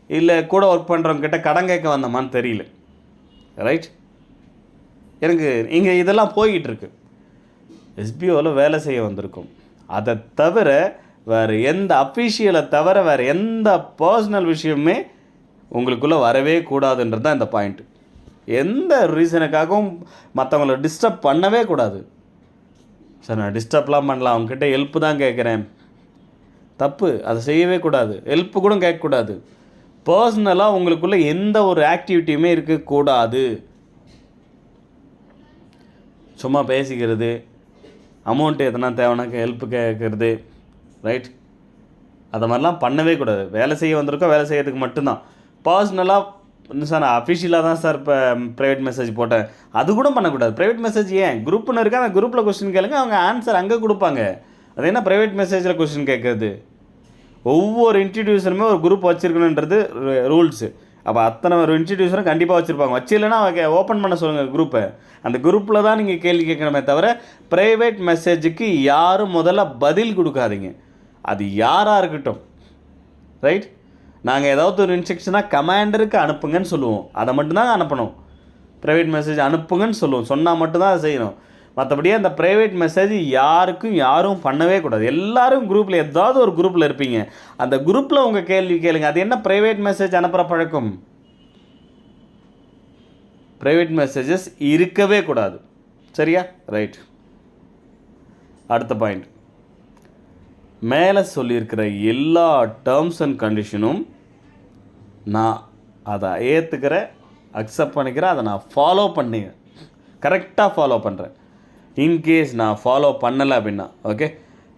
Speaker 1: இல்லை கூட ஒர்க் பண்ணுறவங்ககிட்ட கடன் கேட்க வந்தோமான்னு தெரியல. ரைட்? எனக்கு இங்கே இதெல்லாம் போய்கிட்டுருக்கு. எஸ்பிஓவில் வேலை செய்ய வந்திருக்கும். அதை தவிர வேறு எந்த அஃபீஷியலை தவிர வேறு எந்த பர்சனல் விஷயமே உங்களுக்குள்ளே வரவே கூடாதுன்றது தான் இந்த பாயிண்ட்டு. எந்த ரீசனுக்காகவும் மற்றவங்கள டிஸ்டர்ப் பண்ணவே கூடாது. சார் நான் டிஸ்டர்ப்லாம் பண்ணலாம், அவங்ககிட்ட ஹெல்ப்பு தான் கேட்குறேன், தப்பு. அதை செய்யவே கூடாது. ஹெல்ப்பு கூட கேட்கக்கூடாது. பர்சனலாக உங்களுக்குள்ளே எந்த ஒரு ஆக்டிவிட்டியுமே இருக்கக்கூடாது. சும்மா பேசிக்கிறது, அமௌண்ட்டு எதனா தேவைன்னா ஹெல்ப்பு கேட்குறது, ரைட்? அதை மாதிரிலாம் பண்ணவே கூடாது. வேலை செய்ய வந்திருக்கோம், வேலை செய்யறதுக்கு மட்டும்தான். பர்சனலாக சார் நான் அஃபிஷியலாக தான் சார் இப்போ ப்ரைவேட் மெசேஜ் போட்டேன், அது கூட பண்ணக்கூடாது. ப்ரைவேட் மெசேஜ் ஏன், குரூப்னு இருக்கா, அந்த குரூப்பில் கொஸ்டின் கேளுங்க, அவங்க ஆன்சர் அங்கே கொடுப்பாங்க. அது என்ன ப்ரைவேட் மெசேஜில் கொஸ்டின் கேட்குறது? ஒவ்வொரு இன்ஸ்டிடியூஷனுமே ஒரு குரூப் வச்சுருக்கணுன்றது ரூல்ஸு. அப்போ அத்தனை ஒரு இன்ஸ்டிடியூஷனும் கண்டிப்பாக வச்சுருப்பாங்க. வச்சில்லைன்னா ஓப்பன் பண்ண சொல்லுங்கள் குரூப்பை. அந்த குரூப்பில் தான் நீங்கள் கேள்வி கேட்கணுமே தவிர ப்ரைவேட் மெசேஜுக்கு யாரும் முதல்ல பதில் கொடுக்காதீங்க. அது யாராக இருக்கட்டும், ரைட்? நாங்கள் ஏதாவது ஒரு இன்ஸ்ட்ரக்ஷனாக கமாண்டருக்கு அனுப்புங்கன்னு சொல்லுவோம், அதை மட்டும்தான் அனுப்பணும். ப்ரைவேட் மெசேஜ் அனுப்புங்கன்னு சொல்லுவோம், சொன்னால் மட்டும்தான் அதை செய்யணும். மற்றபடியே அந்த ப்ரைவேட் மெசேஜ் யாரும் பண்ணவே கூடாது. எல்லோரும் குரூப்பில் ஏதாவது ஒரு குரூப்பில் இருப்பீங்க, அந்த குரூப்பில் உங்கள் கேள்வி கேளுங்க. அது என்ன ப்ரைவேட் மெசேஜ் அனுப்புகிற பழக்கம்? ப்ரைவேட் மெசேஜஸ் இருக்கவே கூடாது. சரியா? ரைட். அடுத்த பாயிண்ட், மேலே சொல்லியிருக்கிற எல்லா டேர்ம்ஸ் அண்ட் கண்டிஷனும் நான் அதை ஏற்றுக்கிறேன், அக்செப்ட் பண்ணிக்கிறேன், அதை நான் ஃபாலோ பண்ணி கரெக்டாக ஃபாலோ பண்ணுறேன். இன்கேஸ் நான் ஃபாலோ பண்ணலை அப்படின்னா, ஓகே,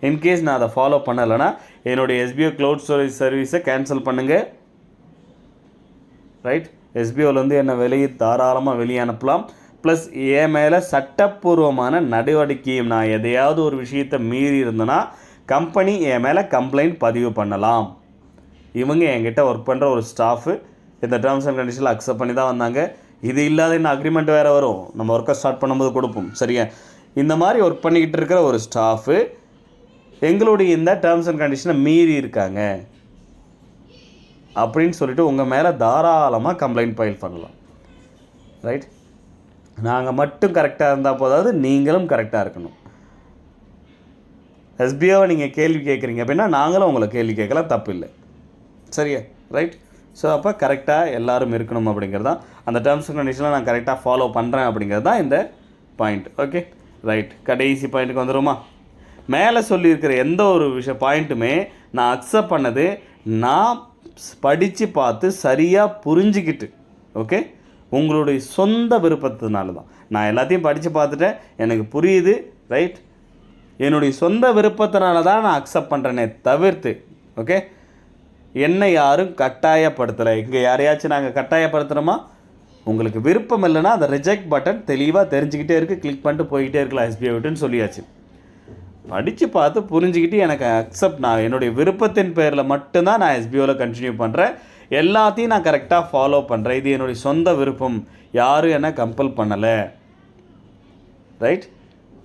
Speaker 1: இன்கேஸ் நான் அதை ஃபாலோ பண்ணலைன்னா என்னுடைய எஸ்பிஓ க்ளவுட் ஸ்டோரேஜ் சர்வீஸை கேன்சல் பண்ணுங்கள். ரைட்? எஸ்பிஓலேருந்து என்னை தாராளமாக வெளியே அனுப்பலாம். ப்ளஸ் என் மேலே சட்டப்பூர்வமான நடவடிக்கையும், நான் எதையாவது ஒரு விஷயத்தை மீறி இருந்தேன்னா கம்பெனி என் மேலே கம்ப்ளைண்ட் பதிவு பண்ணலாம். இவங்க என்கிட்ட ஒர்க் பண்ணுற ஒரு ஸ்டாஃபு இந்த டேர்ம்ஸ் அண்ட் கண்டிஷனில் அக்செப்ட் பண்ணி தான் வந்தாங்க. இது இல்லாத இன்னும் அக்ரிமெண்ட் வேறு வரும், நம்ம ஒர்க்கை ஸ்டார்ட் பண்ணும்போது கொடுப்போம். சரியா? இந்த மாதிரி ஒர்க் பண்ணிக்கிட்டு இருக்கிற ஒரு ஸ்டாஃபு எங்களுடைய இந்த டேர்ம்ஸ் அண்ட் கண்டிஷனை மீறி இருக்காங்க அப்படின்னு சொல்லிட்டு உங்கள் மேலே தாராளமாக கம்ப்ளைண்ட் ஃபைல் பண்ணலாம். ரைட்? நாங்கள் மட்டும் கரெக்டாக இருந்தால் போதாது, நீங்களும் கரெக்டாக இருக்கணும். எஸ்பிஓவை நீங்கள் கேள்வி கேட்குறீங்க அப்படின்னா நாங்களும் உங்களை கேள்வி கேட்கலாம், தப்பு இல்லை. சரியா? ரைட்? ஸோ அப்போ கரெக்டாக எல்லோரும் இருக்கணும் அப்படிங்கிறது தான், அந்த டேர்ம்ஸ் அண்ட் கண்டிஷனில் நான் கரெக்டாக ஃபாலோ பண்ணுறேன் அப்படிங்கிறது தான் இந்த பாயிண்ட். Okay, right. கடைசி பாயிண்ட்டுக்கு வந்துடுமா? மேலே சொல்லியிருக்கிற எந்த ஒரு பாயிண்ட்டுமே நான் அக்செப்ட் பண்ணது நான் படித்து பார்த்து சரியாக புரிஞ்சிக்கிட்டு, ஓகே, உங்களுடைய சொந்த விருப்பத்தினால தான். நான் எல்லாத்தையும் படித்து பார்த்துட்டேன், எனக்கு புரியுது, ரைட், என்னுடைய சொந்த விருப்பத்தினால தான் நான் அக்செப்ட் பண்ணுறேனே தவிர்த்து, ஓகே, என்னை யாரும் கட்டாயப்படுத்தலை. இங்கே யாரையாச்சும் நாங்கள் கட்டாயப்படுத்துகிறோமா? உங்களுக்கு விருப்பம் இல்லைன்னா அந்த ரிஜெக்ட் பட்டன் தெளிவாக தெரிஞ்சுக்கிட்டே இருக்குது, கிளிக் பண்ணிட்டு போய்கிட்டே இருக்கலாம். எஸ்பிஐ விட்டுன்னு சொல்லியாச்சு. படித்து பார்த்து புரிஞ்சுக்கிட்டு எனக்கு அக்செப்ட், நான் என்னுடைய விருப்பத்தின் பேரில் மட்டும்தான் நான் எஸ்பிஓவில் கண்டினியூ பண்ணுறேன், எல்லாத்தையும் நான் கரெக்டாக ஃபாலோ பண்ணுறேன், இது என்னுடைய சொந்த விருப்பம், யாரும் என்ன கம்பல் பண்ணலை, ரைட்?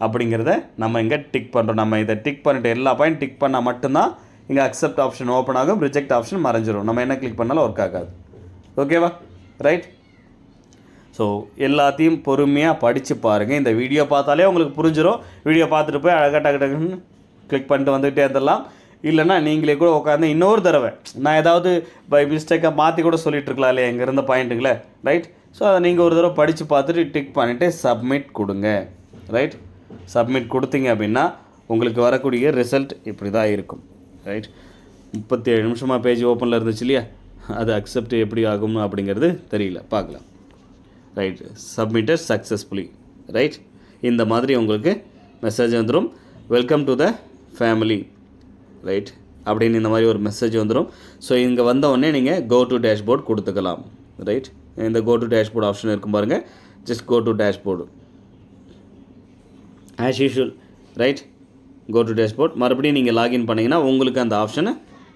Speaker 1: அப்படிங்கிறத நம்ம இங்கே டிக் பண்ணுறோம். நம்ம இதை டிக் பண்ணிட்டு எல்லா பாயிண்ட் டிக் பண்ணால் மட்டும்தான் இங்கே அக்செப்ட் ஆப்ஷன் ஓப்பன் ஆகும், ரிஜெக்ட் ஆப்ஷன் மறைஞ்சிரும். நம்ம என்ன கிளிக் பண்ணாலும் ஒர்க் ஆகாது. ஓகேவா? ரைட்? ஸோ எல்லாத்தையும் பொறுமையாக படித்து பாருங்கள். இந்த வீடியோ பார்த்தாலே உங்களுக்கு புரிஞ்சிடும். வீடியோ பார்த்துட்டு போய் அழகாக டக்குன்னு கிளிக் பண்ணிட்டு வந்துகிட்டே இருந்துடலாம். இல்லைன்னா நீங்களே கூட உட்காந்து இன்னொரு தடவை நான் ஏதாவது பை மிஸ்டேக்காக மாற்றி கூட சொல்லிகிட்டு இருக்கலாம் இல்லையா இங்கே இருந்த பாயிண்ட்டுங்களே, ரைட்? ஸோ அதை நீங்கள் ஒரு தடவை படித்து பார்த்துட்டு டிக் பண்ணிவிட்டு சப்மிட் கொடுங்க. ரைட்? சப்மிட் கொடுத்தீங்க அப்படின்னா உங்களுக்கு வரக்கூடிய ரிசல்ட் இப்படி தான் இருக்கும். ரைட்? 37 நிமிஷமாக பேஜ் ஓப்பனில் இருந்துச்சு இல்லையா, அது அக்செப்ட் எப்படி ஆகும் அப்படிங்கிறது தெரியல, பார்க்கலாம். Right, submitted successfully. ரைட், இந்த மாதிரி உங்களுக்கு மெசேஜ் வந்துடும், welcome to the family. Right, அப்படின்னு இந்த மாதிரி ஒரு மெசேஜ் வந்துடும். ஸோ இங்கே வந்த உடனே நீங்கள் கோ டு டேஷ்போர்ட் கொடுத்துக்கலாம். ரைட், இந்த கோ டு டேஷ்போர்ட் ஆப்ஷன் இருக்கும் பாருங்கள், just go to dashboard as usual. Right, go to dashboard. மறுபடியும் நீங்கள் லாகின் பண்ணிங்கன்னா உங்களுக்கு அந்த ஆப்ஷனை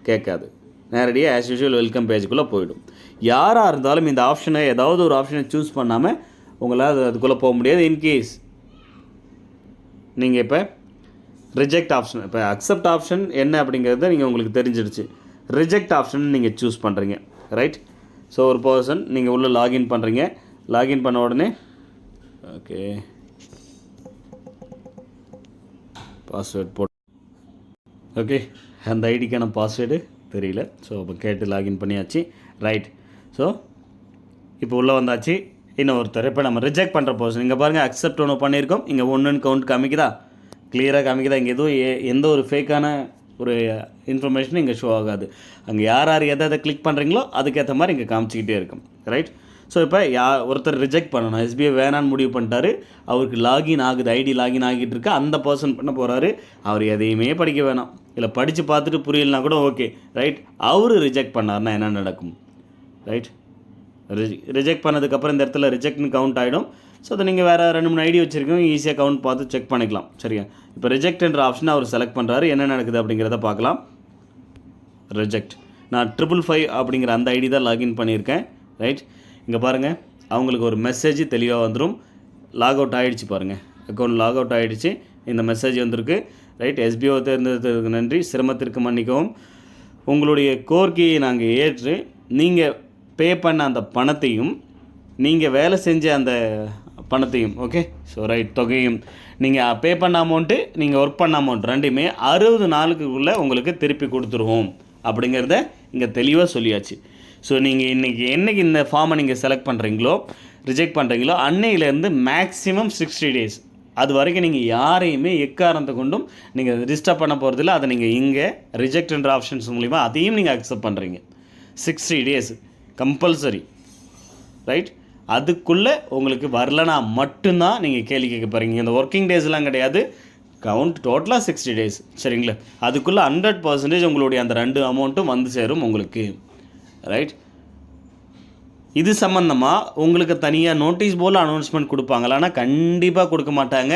Speaker 1: கேட்காது, நேரடியாக ஆஸ் யூஷுவல் வெல்கம் பேஜுக்குள்ளே போயிடும். யாராக இருந்தாலும் இந்த ஆப்ஷனை ஏதாவது ஒரு ஆப்ஷனை சூஸ் பண்ணாமல் உங்களால் அதுக்குள்ளே போக முடியாது. இன்கேஸ் நீங்கள் இப்போ ரிஜெக்ட் ஆப்ஷன், இப்போ அக்செப்ட் ஆப்ஷன் என்ன அப்படிங்கிறத நீங்கள் உங்களுக்கு தெரிஞ்சிடுச்சு. ரிஜெக்ட் ஆப்ஷன் நீங்கள் சூஸ் பண்ணுறீங்க. ரைட், ஸோ ஒரு பர்சன் நீங்கள் உள்ளே லாகின் பண்ணுறீங்க, லாகின் பண்ண உடனே ஓகே பாஸ்வேர்ட் போட்டு, ஓகே அந்த ஐடிக்கான பாஸ்வேர்டு தெரியல, ஸோ அப்போ கேட்டு லாகின் பண்ணியாச்சு. ரைட், ஸோ இப்போ உள்ளே வந்தாச்சு. இன்னும் ஒருத்தர் இப்போ நம்ம ரிஜெக்ட் பண்ணுற பர்சன் இங்கே பாருங்கள், அக்செப்ட் ஒன்று பண்ணியிருக்கோம், இங்கே ஒன்றுன்னு கவுண்ட் காமிக்குதா, கிளியராக காமிக்குதா. இங்கே எதுவும் எந்த ஒரு ஃபேக்கான ஒரு இன்ஃபர்மேஷனும் இங்கே ஷோ ஆகாது. அங்கே யார் யார் எதை கிளிக் பண்ணுறீங்களோ அதுக்கேற்ற மாதிரி இங்கே காமிச்சிக்கிட்டே இருக்கும். ரைட், ஸோ இப்போ ஒருத்தர் ரிஜெக்ட் பண்ணணும், எஸ்பிஐ வேணான்னு முடிவு பண்ணிட்டாரு, அவருக்கு லாகின் ஆகுது, ஐடி லாகின் ஆகிட்டு இருக்கு, அந்த பர்சன் பண்ண போகிறாரு. அவர் எதையுமே படிக்க வேணாம், இல்லை படித்து பார்த்துட்டு புரியலனா கூட ஓகே. ரைட், அவர் ரிஜெக்ட் பண்ணார்னா என்ன நடக்கும்? ரைட், ரிஜெக்ட் பண்ணதுக்கப்புறம் இந்த இடத்துல ரிஜெக்ட்னு கவுண்ட் ஆகிடும். ஸோ அதை நீங்கள் வேறு 2-3 ஐடி வச்சுருக்கோம், ஈஸியாக கவுண்ட் பார்த்து செக் பண்ணிக்கலாம். சரியா, இப்போ ரிஜெக்ட்ன்ற ஆப்ஷனை அவர் செலக்ட் பண்ணுறாரு, என்ன நடக்குது அப்படிங்கிறத பார்க்கலாம். ரிஜெக்ட், நான் 555 அப்படிங்கிற அந்த ஐடி தான் லாகின் பண்ணியிருக்கேன். ரைட், இங்கே பாருங்கள், அவங்களுக்கு ஒரு மெசேஜ் தெளிவாக வந்துடும். லாக் அவுட் ஆகிடுச்சு பாருங்கள், அக்கௌண்ட் லாக் அவுட் ஆகிடுச்சு, இந்த மெசேஜ் வந்திருக்கு. ரைட், எஸ்பிஓ தேர்ந்தெடுத்ததுக்கு நன்றி, சிரமத்திற்கு மன்னிக்கவும், உங்களுடைய கோரிக்கையை நாங்கள் ஏற்று நீங்கள் பே பண்ண அந்த பணத்தையும் நீங்கள் வேலை செஞ்ச அந்த பணத்தையும், ஓகே, ஸோ ரைட், தொகையும் நீங்கள் பே பண்ண அமௌண்ட்டு, நீங்கள் ஒர்க் பண்ண அமௌண்ட் ரெண்டுமே 60 நாளுக்குள்ளே உங்களுக்கு திருப்பி கொடுத்துருவோம் அப்படிங்கிறத இங்கே தெளிவாக சொல்லியாச்சு. ஸோ நீங்கள் என்றைக்கு இந்த ஃபார்மை நீங்கள் செலக்ட் பண்ணுறீங்களோ, ரிஜெக்ட் பண்ணுறீங்களோ, அன்னையிலேருந்து மேக்ஸிமம் 60 days அது வரைக்கும் நீங்கள் யாரையுமே எக்காரணத்தை கொண்டும் நீங்கள் ரிஜிஸ்டர் பண்ண போகிறதில்ல. அதை நீங்கள் இங்கே ரிஜெக்ட்ன்ற ஆப்ஷன்ஸ் மூலிமா அதையும் நீங்கள் அக்செப்ட் பண்ணுறீங்க. 60 days கம்பல்சரி. ரைட், அதுக்குள்ளே உங்களுக்கு வரலனா மட்டும்தான் நீங்கள் கேள்வி கேட்க போகிறீங்க. இந்த ஒர்க்கிங் டேஸ்லாம் கிடையாது, கவுண்ட் டோட்டலாக 60 days. சரிங்களா, அதுக்குள்ளே 100% உங்களுடைய அந்த 2 அமௌண்ட்டும் வந்து சேரும் உங்களுக்கு. ரைட், இது சம்மந்தமாக உங்களுக்கு தனியாக நோட்டீஸ் போர்டில் அனௌன்ஸ்மெண்ட் கொடுப்பாங்களான்னா கண்டிப்பாக கொடுக்க மாட்டாங்க.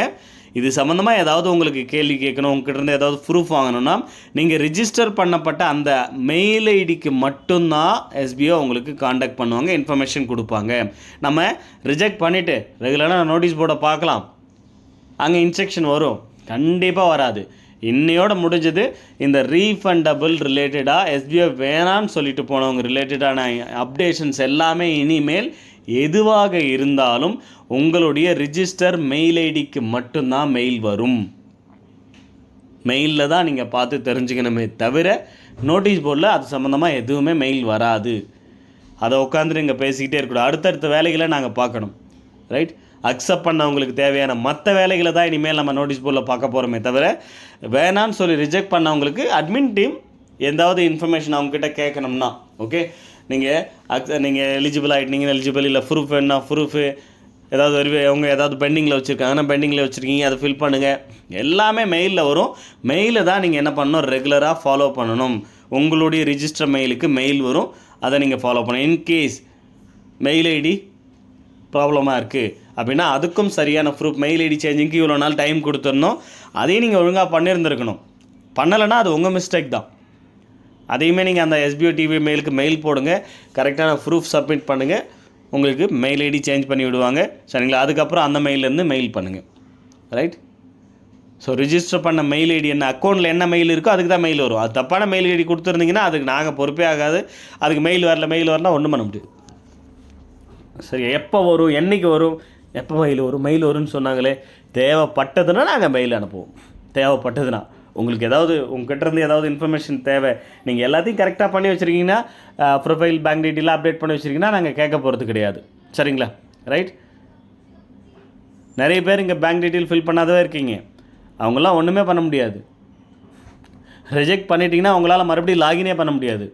Speaker 1: இது சம்மந்தமாக ஏதாவது உங்களுக்கு கேள்வி கேட்கணும், உங்கள்கிட்ட இருந்து ஏதாவது ப்ரூஃப் வாங்கணும்னா நீங்கள் ரிஜிஸ்டர் பண்ணப்பட்ட அந்த மெயில் ஐடிக்கு மட்டும்தான் எஸ்பிஓ உங்களுக்கு காண்டாக்ட் பண்ணுவாங்க, இன்ஃபர்மேஷன் கொடுப்பாங்க. நம்ம ரிஜெக்ட் பண்ணிவிட்டு ரெகுலராக நோட்டீஸ் போர்டை பார்க்கலாம், அங்கே இன்ஸ்ட்ரக்ஷன் வரும், கண்டிப்பாக வராது. இன்னையோட முடிஞ்சது. இந்த ரீஃபண்டபிள் ரிலேட்டடாக எஸ்பிஐ வேணான்னு சொல்லிட்டு போனவங்க ரிலேட்டடான அப்டேஷன்ஸ் எல்லாமே இனிமேல் எதுவாக இருந்தாலும் உங்களுடைய ரிஜிஸ்டர் மெயில் ஐடிக்கு மட்டும்தான் மெயில் வரும். மெயிலில் தான் நீங்கள் பார்த்து தெரிஞ்சுக்கணுமே தவிர நோட்டீஸ் போர்டில் அது சம்மந்தமாக எதுவுமே மெயில் வராது. அதை உட்காந்துட்டு இங்கே பேசிக்கிட்டே இருக்கக்கூடாது. அடுத்தடுத்த வேலைகளை நாங்கள் பார்க்கணும். ரைட், அக்செப்ட் பண்ணவங்களுக்கு தேவையான மற்ற வேலைகளை தான் இனிமேல் நம்ம நோட்டீஸ் போர்டில் பார்க்க போகிறோமே தவிர வேணான்னு சொல்லி ரிஜெக்ட் பண்ணவங்களுக்கு அட்மின் டீம் எந்தாவது இன்ஃபர்மேஷன் அவங்கக்கிட்ட கேட்கணும்னா ஓகே, நீங்கள் எலிஜிபிள் ஆகிட்டீங்க, எலிஜிபிள் இல்லை, ப்ரூஃப் வேணுன்னா ப்ரூஃபு, ஏதாவது அவங்க ஏதாவது பெண்டிங்கில் வச்சுருக்காங்கன்னா பெண்டிங்கில் வச்சுருக்கீங்க, அதை ஃபில் பண்ணுங்கள், எல்லாமே மெயிலில் வரும். மெயிலை தான் நீங்கள் என்ன பண்ணணும், ரெகுலராக ஃபாலோ பண்ணணும். உங்களுடைய ரிஜிஸ்டர் மெயிலுக்கு மெயில் வரும், அதை நீங்கள் ஃபாலோ பண்ணணும். இன்கேஸ் மெயில் ஐடி ப்ராப்ளமாக இருக்குது அப்படின்னா அதுக்கும் சரியான ப்ரூஃப், மெயில் ஐடி சேஞ்சிங்க்கு இவ்வளோ நாள் டைம் கொடுத்துடணும், அதையும் நீங்கள் ஒழுங்காக பண்ணியிருந்துருக்கணும். பண்ணலைன்னா அது உங்கள் மிஸ்டேக் தான். அதையுமே நீங்கள் அந்த எஸ்பிஓ டிவி மெயிலுக்கு மெயில் போடுங்க, கரெக்டான ப்ரூஃப் சப்மிட் பண்ணுங்கள், உங்களுக்கு மெயில் ஐடி சேஞ்ச் பண்ணி விடுவாங்க. சரிங்களா, அதுக்கப்புறம் அந்த மெயிலேருந்து மெயில் பண்ணுங்கள். ரைட், ஸோ ரிஜிஸ்டர் பண்ண மெயில் ஐடி என்ன, அக்கௌண்ட்டில் என்ன மெயில் இருக்கோ அதுக்கு தான் மெயில் வரும். அது தப்பான மெயில் ஐடி கொடுத்துருந்தீங்கன்னா அதுக்கு நாங்கள் பொறுப்பே ஆகாது. அதுக்கு மெயில் வரலாம் ஒன்றும் பண்ண முடியாது. சரி, எப்போ வரும், என்றைக்கு வரும், எப்போ மெயில் வரும்னு சொன்னாங்களே, தேவைப்பட்டதுன்னா நாங்கள் மெயில் அனுப்புவோம். தேவைப்பட்டதுன்னா உங்களுக்கு ஏதாவது உங்கள்கிட்டருந்து ஏதாவது இன்ஃபர்மேஷன் தேவை, நீங்கள் எல்லாத்தையும் கரெக்டாக பண்ணி வச்சுருக்கீங்கன்னா, ப்ரொஃபைல் பேங்க் டீட்டெயிலாக அப்டேட் பண்ணி வச்சுருக்கீங்கன்னா நாங்கள் கேட்க போகிறது கிடையாது. சரிங்களா, ரைட். நிறைய பேர் இங்கே பேங்க் டீட்டெயில் ஃபில் பண்ணாதவே இருக்கீங்க, அவங்களாம் ஒன்றுமே பண்ண முடியாது. ரிஜெக்ட் பண்ணிட்டீங்கன்னா அவங்களால மறுபடியும் லாகினே பண்ண முடியாது.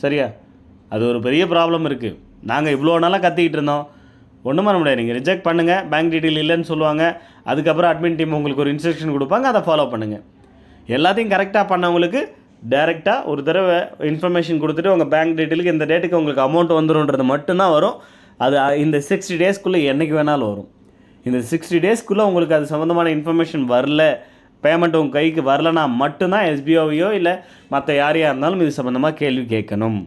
Speaker 1: சரியா, அது ஒரு பெரிய ப்ராப்ளம் இருக்குது. நாங்கள் இவ்வளோ நாளாக கத்திக்கிட்டு இருந்தோம், ஒன்றும் பண்ண முடியாது. நீங்கள் ரிஜெக்ட் பண்ணுங்கள், பேங்க் டீட்டெயில் இல்லைன்னு சொல்லுவாங்க. அதுக்கப்புறம் அட்மின் டீம் உங்களுக்கு ஒரு இன்ஸ்ட்ரக்ஷன் கொடுப்பாங்க, அதை ஃபாலோ பண்ணுங்கள். எல்லாத்தையும் கரெக்டாக பண்ணவங்களுக்கு டேரெக்டாக ஒரு தடவை இன்ஃபர்மேஷன் கொடுத்துட்டு உங்கள் பேங்க் டீட்டெயிலுக்கு இந்த டேட்டுக்கு உங்களுக்கு அமௌண்ட் வந்துடும்ன்றது மட்டும்தான் வரும். அது இந்த 60 டேஸ்க்குள்ளே என்றைக்கு வேணாலும் வரும். இந்த 60 டேஸ்க்குள்ளே உங்களுக்கு அது சம்மந்தமான இன்ஃபர்மேஷன் வரல, பேமெண்ட் உங்கள் கைக்கு வரலனா மட்டும்தான் எஸ்பிஓவையோ இல்லை மற்ற யாரையாக இருந்தாலும் இது சம்மந்தமாக கேள்வி கேட்கணும்.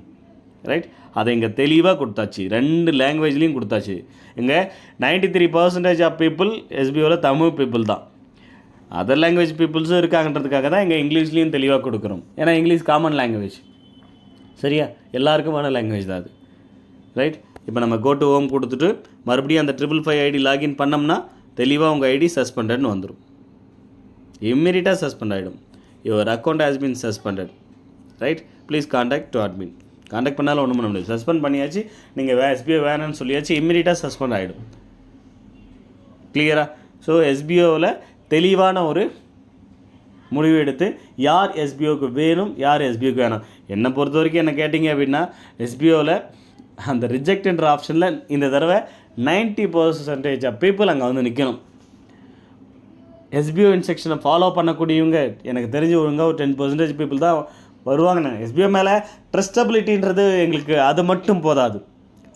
Speaker 1: ரைட்? அதை இங்கே தெளிவாக கொடுத்தாச்சு, 2 லாங்குவேஜ்லேயும் கொடுத்தாச்சு. இங்கே 93% ஆஃப் பீப்புள் எஸ்பிஓவில் தமிழ் பீப்புள் தான். அதர் லாங்குவேஜ் பீப்புள்ஸும் இருக்காங்கன்றதுக்காக தான் இங்கே இங்கிலீஷ்லேயும் தெளிவாக கொடுக்குறோம். ஏன்னா இங்கிலீஷ் காமன் லாங்குவேஜ், சரியா? எல்லாருக்குமான லாங்குவேஜ் தான் அது. ரைட்? இப்போ நம்ம கோ டு ஹோம் கொடுத்துட்டு மறுபடியும் அந்த 555 ஐடி லாகின் பண்ணோம்னா தெளிவாக உங்கள் ஐடி சஸ்பெண்டட்னு வந்துடும். இம்மீடியட்டாக சஸ்பெண்ட் ஆகிடும். Your account has been suspended. Right? Please contact to admin. Contact பண்ணாலும் ஒன்றும் பண்ண முடியாது. சஸ்பெண்ட் பண்ணியாச்சு, நீங்கள் எஸ்பிஓ வேணும்னு சொல்லியாச்சு, இம்மீடியட்டாக சஸ்பெண்ட் ஆகிடும். கிளியரா? ஸோ எஸ்பிஓவில் தெளிவான ஒரு முடிவு எடுத்து யார் எஸ்பிஓக்கு வேணும், யார் எஸ்பிஓக்கு வேணும். என்னை பொறுத்த வரைக்கும் என்ன கேட்டிங்க அப்படின்னா, எஸ்பிஓவில் அந்த ரிஜெக்ட்ன்ற ஆப்ஷனில் இந்த தடவை 90% ஆஃப் பீப்புள் அங்கே வந்து நிற்கணும். எஸ்பிஓ இன்ஸ்ட்ரக்ஷனை ஃபாலோ பண்ணக்கூடியவங்க எனக்கு தெரிஞ்சு ஒழுங்காக ஒரு 10% பீப்புள் தான் வருவாங்க. எஸ்பிஓ மேலே ட்ரஸ்டபிலிட்டின்றது எங்களுக்கு அது மட்டும் போதாது.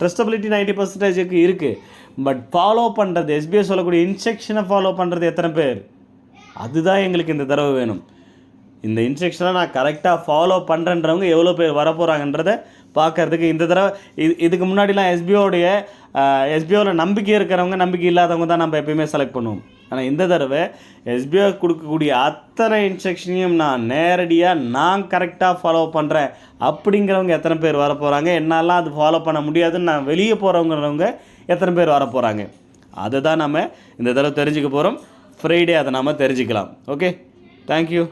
Speaker 1: ட்ரஸ்டபிலிட்டி 90% இருக்குது. பட் ஃபாலோ பண்ணுறது, எஸ்பிஓ சொல்லக்கூடிய இன்ஸ்ட்ரக்ஷனை ஃபாலோ பண்ணுறது எத்தனை பேர், அதுதான் எங்களுக்கு இந்த தடவை வேணும். இந்த இன்ஸ்ட்ரக்ஷனை நான் கரெக்டாக ஃபாலோ பண்ணுறன்றவங்க எவ்வளோ பேர் வரப்போகிறாங்கன்றதை பார்க்குறதுக்கு இந்த தடவை இதுக்கு முன்னாடிலாம் எஸ்பிஓவில் நம்பிக்கை இருக்கிறவங்க, நம்பிக்கை இல்லாதவங்க தான் நம்ம எப்பயுமே செலக்ட் பண்ணுவோம். ஆனால் இந்த தடவை எஸ்பிஓ கொடுக்கக்கூடிய அத்தனை இன்ஸ்ட்ரக்ஷனையும் நான் கரெக்டாக ஃபாலோ பண்ணுறேன் அப்படிங்கிறவங்க எத்தனை பேர் வர போகிறாங்க, என்னாலாம் அது ஃபாலோ பண்ண முடியாதுன்னு நான் வெளியே போகிறவங்கிறவங்க எத்தனை பேர் வர போகிறாங்க, அதை தான் நம்ம இந்த தடவை தெரிஞ்சுக்க போகிறோம். ஃப்ரைடே அதை நாம் தெரிஞ்சுக்கலாம். Okay, thank you.